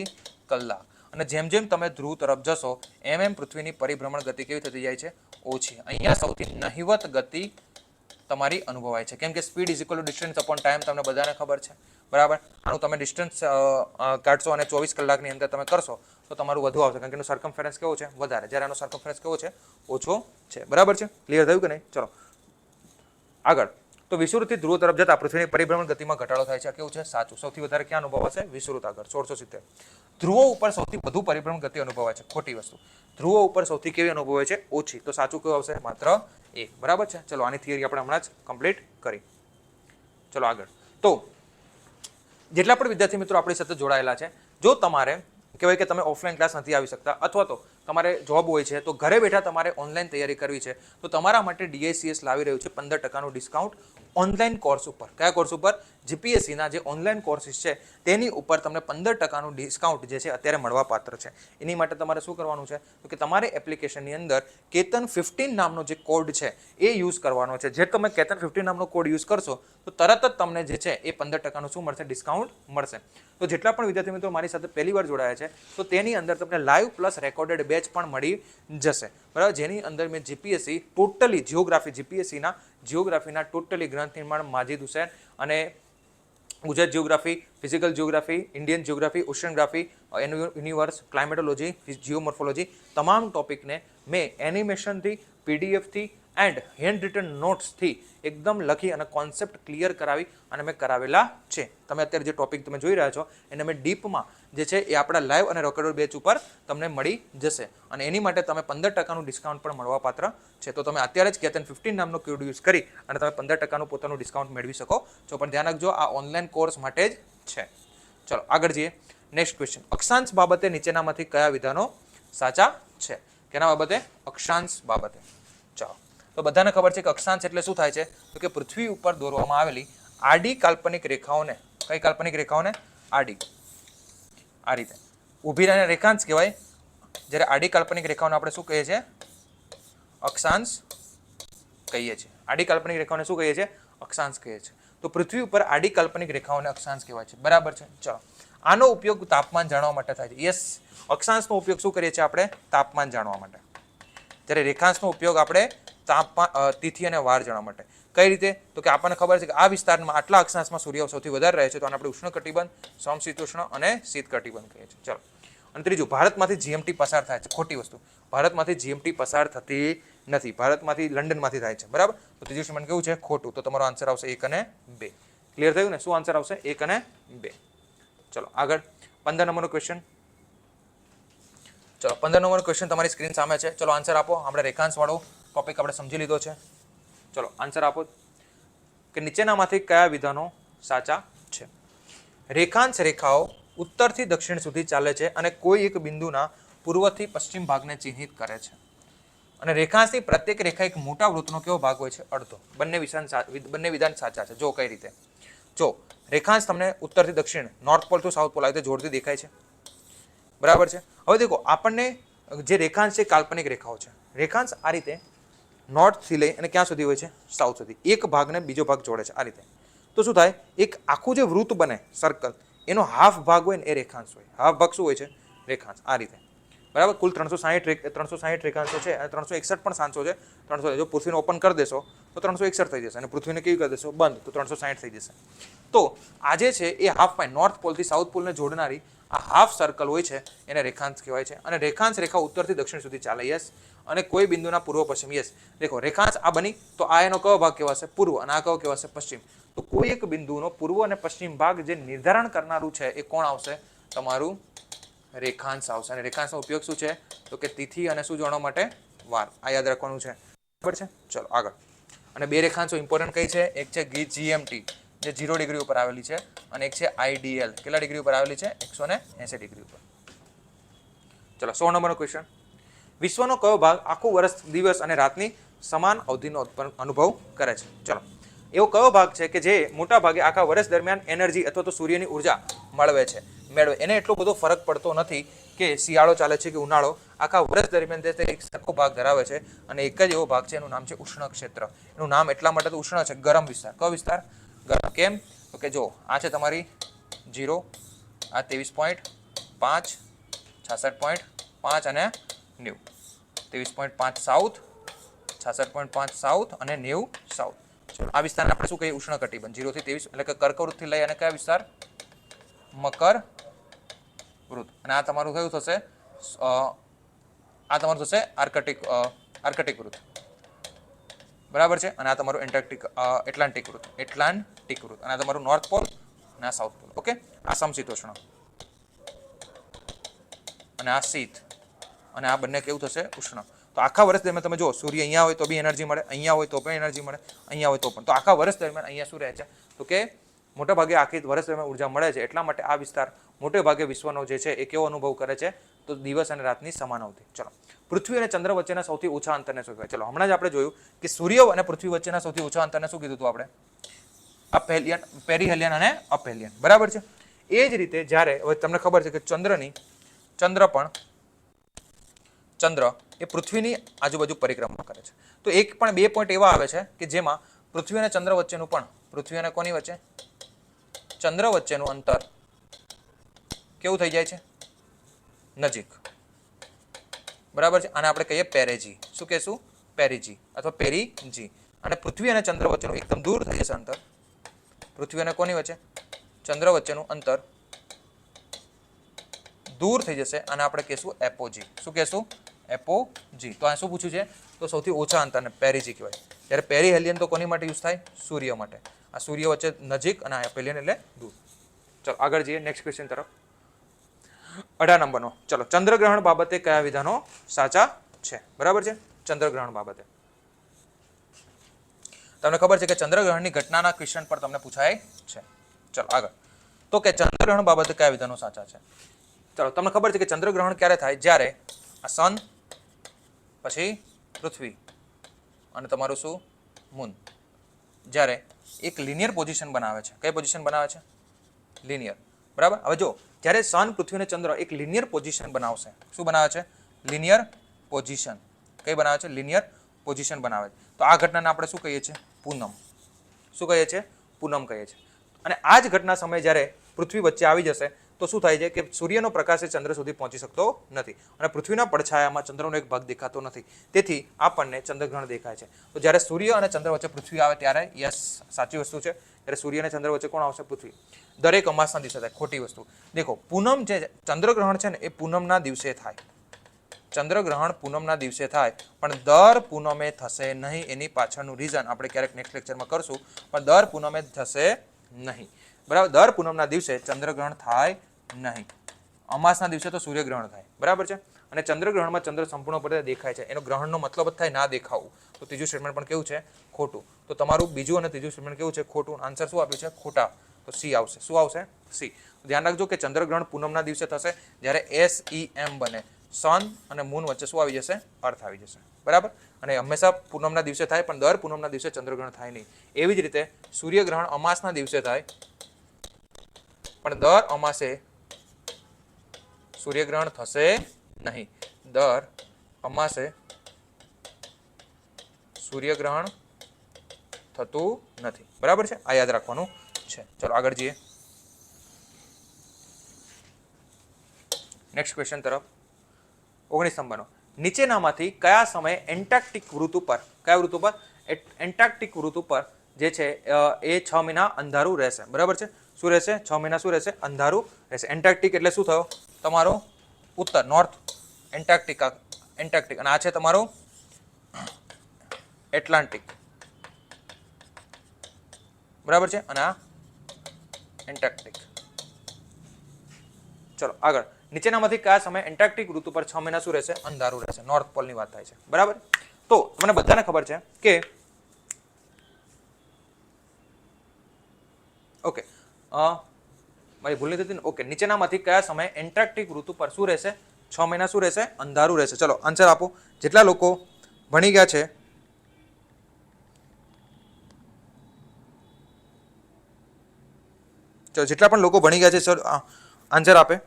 કલાક. અને જેમ જેમ તમે ધ્રુવ તરફ જશો એમ એમ પૃથ્વીની પરિભ્રમણ ગતિ કેવી થતી જાય છે? ઓછી. અહીંયા સૌથી નહિવત ગતિ તમારી અનુભવાય છે, કેમ કે speed is equal to distance upon time તમને બધાને ખબર છે. બરાબર. આનું તમે ડિસ્ટન્સ કાઢશો અને 24 કલાકની અંદર તમે કરશો તો તમારું વધુ આવશે, કારણ કે એનો સર્કમફરન્સ કેવો છે? વધારે. જ્યારે આનો સર્કમફરન્સ કેવો છે? ઓછો છે. બરાબર છે. ક્લિયર થયું કે નહીં? ચલો આગળ. તો વિષુવવૃત્તીય ધ્રુવો તરફ જતા પૃથ્વીની પરિભ્રમણ ગતિમાં ઘટાડો થાય છે. કેવું છે? સાચું. સૌથી વધારે ક્યાં અનુભવાશે? વિષુવવૃત્ત આગળ 1670. ધ્રુવો ઉપર સૌથી વધુ પરિભ્રમણ ગતિ અનુભવાય છે. ખોટી વસ્તુ. ધ્રુવો ઉપર સૌથી કેવી અનુભવાય છે? ઓછી. તો સાચું કેવું આવશે? માત્ર 1. બરાબર છે. ચલો આની થિયરી આપણે હમણાં જ કમ્પ્લીટ કરી. ચલો આગળ. તો જેટલા પણ વિદ્યાર્થી મિત્રો આપણી સાથે જોડાયેલા છે, જો તમારે કહેવાય કે તમે ઓફલાઈન ક્લાસ નથી આવી શકતા અથવા તો તમારે જોબ હોય છે, તો ઘરે બેઠા તમારે ઓનલાઈન તૈયારી કરવી છે, તો તમારા માટે DICS લાવી રહ્યું છે 15% ડિસ્કાઉન્ટ ઓનલાઈન કોર્સ ઉપર. કયા કોર્સ ઉપર? જીપીએસસીના જે ઓનલાઈન કોર્સિસ છે તેની ઉપર તમને 15% ડિસ્કાઉન્ટ જે છે અત્યારે મળવા પાત્ર છે. એની માટે તમારે શું કરવાનું છે તો કે તમારે એપ્લિકેશનની અંદર કેતન 15 નામનો જે કોડ છે એ યુઝ કરવાનો છે. જે તમે કેતન 15 નામનો કોડ યુઝ કરશો તો તરત જ તમને જે છે એ 15% શું મળશે? ડિસ્કાઉન્ટ મળશે. તો જેટલા પણ વિદ્યાર્થી મિત્રો મારી સાથે પહેલી વાર જોડાયા છે તો તેની અંદર તમને લાઈવ પ્લસ રેકોર્ડેડ બેચ પણ મળી જશે. બરાબર. જેની અંદર મેં જીપીએસસી ટોટલી જીઓગ્રાફી, જીપીએસસીના જીઓગ્રાફીના ટોટલી ગ્રંથ નિર્માણ માજીદ હુસૈન અને Gujarat geography, physical geography, Indian geography, oceanography, universe, climatology, geomorphology તમામ ટોપિકને મેં એનિમેશનથી, પીડીએફથી એન્ડ હેન્ડ રિટન નોટ્સથી એકદમ લખી અને કોન્સેપ્ટ ક્લિયર કરાવી અને મેં કરાવેલા છે. તમે અત્યારે જે ટોપિક તમે જોઈ રહ્યા છો એને મેં ડીપમાં જે છે એ આપણા લાઈવ અને રેકોર્ડેડ બેચ ઉપર તમને મળી જશે અને એની માટે તમે 15% ડિસ્કાઉન્ટ પણ મળવા પાત્ર છે. તો તમે અત્યારે જ કેતન 15 નામનો કોડ યુઝ કરી અને તમે 15% પોતાનું ડિસ્કાઉન્ટ મેળવી શકો છો. પણ ધ્યાન રાખજો, આ ઓનલાઈન કોર્સ માટે જ છે. ચલો આગળ જઈએ. Next question. અક્ષાંશ બાબતે નીચેનામાંથી કયા વિધાનો સાચા છે? કેના બાબતે? અક્ષાંશ બાબતે. ચાલો તો બધાને ખબર છે કે અક્ષાંશ એટલે શું થાય છે તો કે પૃથ્વી ઉપર દોરવામાં આવેલી આડી કાલ્પનિક રેખાઓને, કઈ કાલ્પનિક રેખાઓને? આડી. આ રીતે ઊભી રહીને રેખાંશ કહેવાય, જ્યારે આડી કાલ્પનિક રેખાઓને આપણે શું કહીએ છીએ? અક્ષાંશ કહીએ છીએ. આડી કાલ્પનિક રેખાઓને શું કહીએ છીએ? અક્ષાંશ કહીએ છીએ. તો પૃથ્વી ઉપર આડી કાલ્પનિક રેખાઓને અક્ષાંશ કહેવાય છે. બરાબર છે. ચલો આનો ઉપયોગ તાપમાન જાણવા માટે થાય છે. યસ, અક્ષાંશનો ઉપયોગ શું કરીએ છીએ આપણે? તાપમાન જાણવા માટે. જ્યારે રેખાંશનો ઉપયોગ આપણે તાપમાન, તિથિ અને વાર જાણવા માટે. કઈ રીતે? તો કે આપણને ખબર છે કે આ વિસ્તારમાં આટલા અક્ષાંશમાં સૂર્ય સૌથી વધારે રહે છે, તો આને આપણે ઉષ્ણકટિબંધ, સમશીતોષ્ણ અને શીતકટિબંધ કહીએ છીએ. ચલો અને ત્રીજું, ભારતમાંથી જીએમટી પસાર થાય છે. ખોટી વસ્તુ. ભારતમાંથી જીએમટી પસાર થતી નથી. ભારતમાંથી લંડનમાંથી થાય છે. બરાબર. તો ત્રીજું સ્ટેટમેન્ટ કેવું છે? ખોટું. તો તમારો આન્સર આવશે 1 અને 2. ક્લિયર થયું ને? શું આન્સર આવશે? 1 અને 2. ચલો આગળ 15 નંબરનો ક્વેશ્ચન. ચલો 15 નંબરનો ક્વેશ્ચન તમારી સ્ક્રીન સામે છે. ચલો આન્સર આપો. આપણે રેખાંશ વાળો ટોપિક આપણે સમજી લીધો છે. ચલો આન્સર આપો કે નીચેનામાંથી કયા વિધાનો સાચા છે. રેખાંશ રેખાઓ ઉત્તરથી દક્ષિણ સુધી ચાલે છે અને કોઈ એક બિંદુના પૂર્વથી પશ્ચિમ ભાગને ચિહ્નિત કરે છે. અને રેખાંશની પ્રત્યેક રેખા એક મોટા વૃત્તનો કેવો ભાગ હોય છે? અડધો. બંને વિધાન સાચા છે. જો કઈ રીતે, જો રેખાંશ તમને ઉત્તરથી દક્ષિણ, north pole to south pole આવી રીતે જોડતી દેખાય છે, બરાબર છે. હવે દેખો આપણને જે રેખાંશ છે કાલ્પનિક રેખાઓ છે. રેખાંશ આ રીતે નોર્થ થી લઈ અને ક્યાં સુધી હોય છે? સાઉથ સુધી. એક ભાગને બીજો ભાગ જોડે છે આ રીતે. તો શું થાય? એક આખું જે વૃત્ત બને સર્કલ, એનો હાફ ભાગ હોય ને એ રેખાંશ હોય. હાફ ભાગ શું હોય છે? રેખાંશ. આ રીતે, બરાબર. કુલ 360 રેખાંશો છે અને 361 પણ સાંચો છે. 300 જો પૃથ્વીને ઓપન કરી દેશો તો 361 થઈ જશે અને પૃથ્વીને કેવી કરી દેશો? બંધ, તો 360 થઈ જશે. તો આ જે છે એ હાફ પાય નોર્થ પોલથી સાઉથ પોલને જોડનારી આ હાફ સર્કલ હોય છે એને રેખાંશ કહેવાય છે. અને રેખાંશ રેખા ઉત્તરથી દક્ષિણ સુધી ચાલે, યસ. અને કોઈ બિંદુના પૂર્વ પશ્ચિમ, યસ. દેખો રેખાંશ આ બની તો આ એનો કયો ભાગ કહેવાશે? પૂર્વ. અને આ કયો કહેવાશે? પશ્ચિમ. તો કોઈ એક બિંદુનો પૂર્વ અને પશ્ચિમ ભાગ જે નિર્ધારણ કરનારું છે એ કોણ આવશે? તમારું રેખાંશ આવશે. અને રેખાંશનો ઉપયોગ શું છે? તો કે તિથિ અને શું જોડવા માટે? વાર. આ યાદ રાખવાનું છે, બરાબર છે. ચલો આગળ. અને બે રેખાંશો ઇમ્પોર્ટન્ટ કઈ છે? એક છે GMT જે 0 ડિગ્રી ઉપર આવેલી છે અને એક છે IDL કેટલા ડિગ્રી ઉપર આવેલી છે? 180 ડિગ્રી ઉપર. ચલો 100 નંબરનો ક્વેશ્ચન. વિશ્વનો કયો ભાગ આખું વર્ષ દિવસ અને રાતની સમાન અવધિનો અનુભવ કરે છે? ચલો એવો કયો ભાગ છે કે જે મોટા ભાગે આખા વર્ષ દરમિયાન એનર્જી અથવા તો સૂર્યની ઉર્જા મેળવે. એને એટલો બધો ફરક પડતો નથી કે શિયાળો ચાલે છે કે ઉનાળો. આખા વર્ષ દરમિયાન તે એક સરખો ભાગ ધરાવે છે અને એક જ એવો ભાગ છે, એનું નામ છે ઉષ્ણ ક્ષેત્ર. એનું નામ એટલા માટે તો ઉષ્ણ છે, ગરમ વિસ્તાર. કયો વિસ્તાર? ગરમ. કેમ? તો કે જો આ છે તમારી 0, આ 23.5, 66.5 અને 90. 23.5 સાઉથ, 66.5 સાઉથ અને 90 સાઉથ. આ વિસ્તારને આપણે શું કહીએ? ઉષ્ણ કટિબંધ. 0 થી 23 એટલે કે કર્કવૃતથી લઈ અને કયા વિસ્તાર? મકર વૃત્ત. અને આ તમારું કયું થશે? આ તમારું થશે આર્કટિક વૃત્ત, બરાબર છે. અને આ તમારું એટલાન્ટિક વૃત્ત. અને આ તમારું નોર્થ પોલ અને આ સાઉથ પોલ. ઓકે. આ સમશીતોષ્ણ અને આ શીત અને આ બંને કેવું થશે? ઉષ્ણ. તો આખા વર્ષ દરમિયાન તમે જો સૂર્ય અહીંયા હોય તો બી એનર્જી મળે, અહીંયા હોય તો પણ એનર્જી મળે, અહીંયા હોય તો પણ. તો આખા વર્ષ દરમિયાન અહીંયા શું રહે છે? તો કે મોટા ભાગે આખી વર્ષ દરમિયાન ઉર્જા મળે છે. એટલા માટે આ વિસ્તાર મોટે ભાગે વિશ્વનો જે છે એ કેવો અનુભવ કરે છે? તો દિવસ અને રાતની સમાન અવધિ. ચલો પૃથ્વી અને ચંદ્ર વચ્ચેના સૌથી ઓછા અંતરને શું કહેવાય? ચલો હમણાં જ આપણે જોયું કે સૂર્ય અને પૃથ્વી વચ્ચેના સૌથી ઓછા અંતરને શું કીધું હતું આપણે? અપહેલિયન, પેરીહેલિયન અને અપહેલિયન, બરાબર છે. એ જ રીતે જ્યારે હવે તમને ખબર છે કે ચંદ્ર એ પૃથ્વીની આજુબાજુ પરિક્રમા કરે છે. તો એક પણ 2 પોઈન્ટ એવા આવે છે કે જેમાં પૃથ્વી અને ચંદ્ર વચ્ચેનું પણ, પૃથ્વી અને કોની વચ્ચે? ચંદ્ર વચ્ચેનું અંતર કેવું થઈ જાય છે? નજીક, બરાબર છે. આને આપણે કહીએ પેરેજી. શું કહેશું? પેરીજી અથવા પેરીજી. અને પૃથ્વી અને ચંદ્ર વચ્ચેનું એકદમ દૂર થઈ જશે અંતર. પૃથ્વી અને કોની વચ્ચે? ચંદ્ર વચ્ચેનું અંતર દૂર થઈ જશે અને આપણે કહેશું એપોજી. શું કહેશું? એપોજી. તો આ શું પૂછ્યું છે? તો સૌથી ઓછા અંતરને પેરીજી કહેવાય. જ્યારે પેરીહેલિયન તો કોની માટે યુઝ થાય? સૂર્ય માટે. આ સૂર્ય વચ્ચે નજીક અને એપેલિયન એટલે દૂર. ચલો આગળ જઈએ નેક્સ્ટ ક્વેશ્ચન તરફ. 18 નંબરનો. ચલો ચંદ્રગ્રહણ બાબતે કયા વિધાનો સાચા છે? બરાબર છે. ચંદ્રગ્રહણ બાબતે તમને ખબર છે કે ચંદ્રગ્રહણની ઘટનાના ક્વેશ્ચન પર તમને પૂછાય છે. ચલો આગળ. તો કે ચંદ્રગ્રહણ બાબતે કયા વિધાનો સાચા છે? ચલો તમને ખબર છે કે ચંદ્રગ્રહણ ક્યારે થાય? જ્યારે આ સન, પછી પૃથ્વી અને તમારું શું? મૂન, જ્યારે એક લિનિયર પોઝિશન બનાવે છે. કઈ પોઝિશન બનાવે છે? લિનિયર, બરાબર. હવે જો જ્યારે સન, પૃથ્વી અને ચંદ્ર એક લિનિયર પોઝિશન બનાવશે. શું બનાવે છે? Linear position. કઈ બનાવે છે? લિનિયર પોઝિશન બનાવે છે. તો આ ઘટનાને આપણે શું કહીએ છીએ? પૂનમ. શું કહીએ છીએ? પૂનમ કહીએ છીએ. અને આ જ ઘટના સમયે જ્યારે પૃથ્વી વચ્ચે આવી જશે તો શું થાય છે કે સૂર્યનો પ્રકાશ ચંદ્ર સુધી પહોંચી શકતો નથી અને પૃથ્વીના પડછાયામાં ચંદ્રનો એક ભાગ દેખાતો નથી. તેથી આપણને ચંદ્રગ્રહણ દેખાય છે. તો જ્યારે સૂર્ય અને ચંદ્ર વચ્ચે પૃથ્વી આવે ત્યારે યસ, સાચી વસ્તુ છે. ત્યારે સૂર્ય અને ચંદ્ર વચ્ચે કોણ આવશે? પૃથ્વી. દરેક અમાસના દિવસે થાય. ખોટી વસ્તુ. દેખો પૂનમ જે ચંદ્રગ્રહણ છે ને એ પૂનમના દિવસે થાય. ચંદ્રગ્રહણ પૂનમના દિવસે થાય, પણ દર પૂનમે થશે નહીં. એની પાછળનું રીઝન આપણે ક્યારેક નેક્સ્ટ લેક્ચરમાં કરશું, પણ દર પૂનમે થશે નહીં. બરાબર. દર પૂનમના દિવસે ચંદ્રગ્રહણ થાય નહીં. અમાસના દિવસે તો સૂર્યગ્રહણ થાય. બરાબર છે. અને ચંદ્રગ્રહણમાં ચંદ્ર સંપૂર્ણપણે દેખાય છે. એનો ગ્રહણનો મતલબ જ થાય ના દેખાવું. તો ત્રીજું સ્ટેટમેન્ટ પણ કેવું છે? ખોટું. તો તમારું બીજું અને ત્રીજું સ્ટેટમેન્ટ કેવું છે? ખોટું. આન્સર શું આપ્યું છે? ખોટા. તો સી આવશે. શું આવશે? સી. ધ્યાન રાખજો કે ચંદ્રગ્રહણ પૂનમના દિવસે થશે જ્યારે SEM બને. સન અને મૂન વચ્ચે શું આવી જશે? અર્થ આવી જશે. બરાબર. અને હંમેશા પૂનમના દિવસે થાય, પણ દર પૂનમના દિવસે ચંદ્રગ્રહણ થાય નહીં. એવી જ રીતે સૂર્યગ્રહણ અમાસના દિવસે થાય, પણ દર અમાસે સૂર્યગ્રહણ થશે નહીં. દર અમાસે સૂર્યગ્રહણ થતું નથી. બરાબર છે. આ યાદ રાખવાનું છે. ચલો આગળ જઈએ નેક્સ્ટ ક્વેશ્ચન તરફ. 19 નંબરનો, નીચેનામાંથી કયા સમયે એન્ટાર્કટિક વૃત્ત પર, કયા વૃત્ત ઉપર? એન્ટાર્કટિક વૃત્ત ઉપર જે છે એ 6 મહિના અંધારું રહેશે. બરાબર છે. શું રહેશે? 6 મહિના શું રહેશે? અંધારું રહેશે. એન્ટાર્કટિક એટલે શું થયો? તમારો ઉત્તર, નોર્થ એન્ટાર્કટિકા, એન્ટાર્કટિક. અને આ છે તમારો એટલાન્ટિક. બરાબર છે. અને આ એન્ટાર્કટિક. ચલો આગળ. નીચેનામાંથી કયા સમયે એન્ટાર્કટિક ઋતુ પર 6 મહિના શું રહેશે? અંધારું રહેશે. નોર્થ પોલની વાત થાય છે. બરાબર. તો તમને બધાને ખબર છે કે ઓકે મારી ભૂલ નથી ને. ઓકે, નીચેનામાંથી કયા સમયે એન્ટાર્કટિક ઋતુ પર શું રહેશે? 6 મહિના શું રહેશે? અંધારું રહેશે. ચલો આન્સર આપો. જેટલા લોકો ભણી ગયા છે ચલો જેટલા પણ લોકો ભણી ગયા છે સર આન્સર આપે.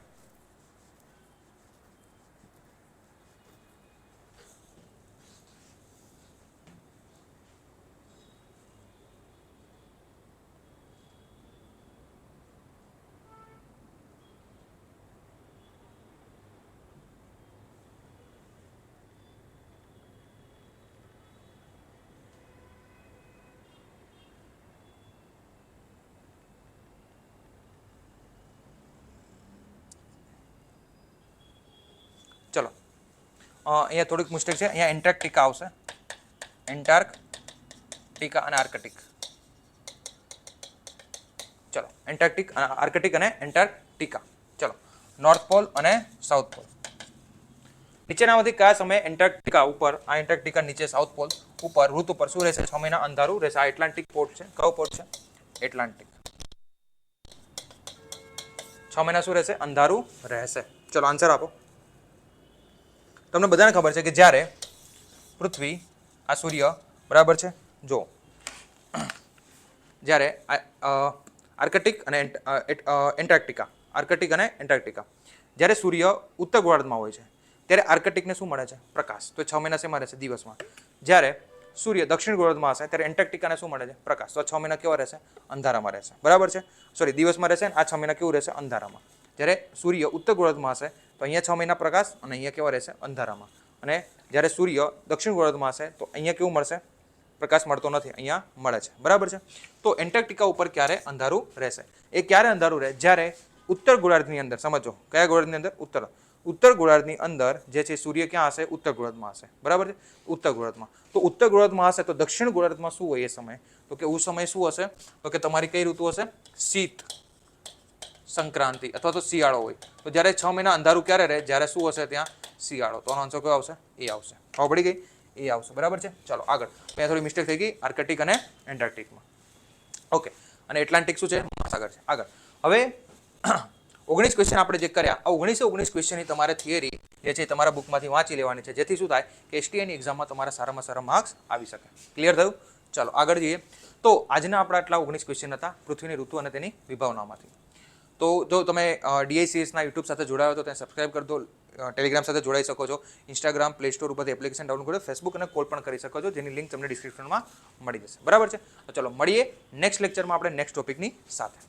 ચલો અહીંયા થોડીક મિસ્ટેક છે. અહીંયા એન્ટાર્કટિકા આવશે. એન્ટાર્કટિકા અને આર્કટિક. ચલો એન્ટાર્કટિક, આર્કટિક અને એન્ટાર્કટિકા. ચલો નોર્થ પોલ અને સાઉથ પોલ. નીચેનામાંથી કયા સમયે એન્ટાર્કટિકા ઉપર, આ એન્ટાર્કટિકા નીચે સાઉથ પોલ ઉપર ઋતુ ઉપર શું રહેશે? 6 મહિના અંધારું રહેશે. આ એટલાન્ટિક પોર્ટ છે. કયો પોર્ટ છે? એટલાન્ટિક. 6 મહિના શું રહેશે? અંધારું રહેશે. ચલો આન્સર આપો. તમને બધાને ખબર છે કે જ્યારે પૃથ્વી, આ સૂર્ય, બરાબર છે, જો જ્યારે આર્કટિક અને એન્ટાર્કટિકા, આર્કટિક અને એન્ટાર્કટિકા, જ્યારે સૂર્ય ઉત્તર ગોળાર્ધમાં હોય છે ત્યારે આર્કટિકને શું મળે છે? પ્રકાશ. તો 6 મહિના શેમાં રહેશે? દિવસમાં. જ્યારે સૂર્ય દક્ષિણ ગોળાર્ધમાં હશે ત્યારે એન્ટાર્કટિકાને શું મળે છે? પ્રકાશ. તો 6 મહિના કેવા રહેશે? અંધારામાં રહેશે. બરાબર છે. સોરી, દિવસમાં રહેશે. આ 6 મહિના કેવું રહેશે? અંધારામાં. જ્યારે સૂર્ય ઉત્તર ગોળાર્ધમાં હશે તો અહીંયા 6 મહિના પ્રકાશ અને અહીંયા કેવા રહેશે? અંધારામાં. અને જ્યારે સૂર્ય દક્ષિણ ગોળાર્ધમાં હશે તો અહીંયા કેવું મળશે? પ્રકાશ મળતો નથી, અહીંયા મળે છે. બરાબર છે. તો એન્ટાર્કટિકા ઉપર ક્યારે અંધારું રહેશે? એ ક્યારે અંધારું રહે? જ્યારે ઉત્તર ગોળાર્ધની અંદર, સમજો કયા ગોળાર્ધની અંદર? ઉત્તર ગોળાર્ધની અંદર જે છે સૂર્ય ક્યાં હશે? ઉત્તર ગોળાર્ધમાં હશે. બરાબર છે. ઉત્તર ગોળાર્ધમાં. તો ઉત્તર ગોળાર્ધમાં હશે તો દક્ષિણ ગોળાર્ધમાં શું હોય એ સમય? તો કે ઉસ સમય શું હશે? તો કે તમારી કઈ ઋતુ હશે? શીત સંક્રાંતિ અથવા તો શિયાળો હોય. તો જ્યારે 6 મહિના અંધારું ક્યારે રહે? જ્યારે શું હશે? ત્યાં શિયાળો. તો આન્સર કયો આવશે? એ આવશે. ખબર પડી ગઈ? એ આવશે. બરાબર છે. ચાલો આગળ. અહીંયા થોડી મિસ્ટેક થઈ ગઈ આર્કટિક અને એન્ટાર્કટિકમાં. ઓકે. અને એટલાન્ટિક શું છે? મહાસાગર છે. આગળ. હવે 19 ક્વેશ્ચન આપણે જે કર્યા, આ 19 ક્વેશ્ચનની તમારે થિયરી જે છે તમારા બુકમાંથી વાંચી લેવાની છે, જેથી શું થાય કે STIની એક્ઝામમાં તમારા સારામાં સારા માર્ક્સ આવી શકે. ક્લિયર થયું? ચાલો આગળ જઈએ. તો આજના આપણા આટલા 19 ક્વેશ્ચન હતા પૃથ્વીની ઋતુ અને તેની વિભાવનામાંથી. તો જો તમે DICSના યુટ્યુબ સાથે જોડાયો તો તેને સબસ્ક્રાઇબ કરી દો. ટેલિગ્રામ સાથે જોડાઈ શકો છો. ઇન્સ્ટાગ્રામ, પ્લે સ્ટોર ઉપરથી એપ્લિકેશન ડાઉનલોડ કરો. ફેસબુક અને કોલ પણ કરી શકો છો, જેની લિંક તમને ડિસ્ક્રિપ્શનમાં મળી જશે. બરાબર છે. તો ચલો મળીએ નેક્સ્ટ લેક્ચરમાં આપણે નેક્સ્ટ ટોપિકની સાથે.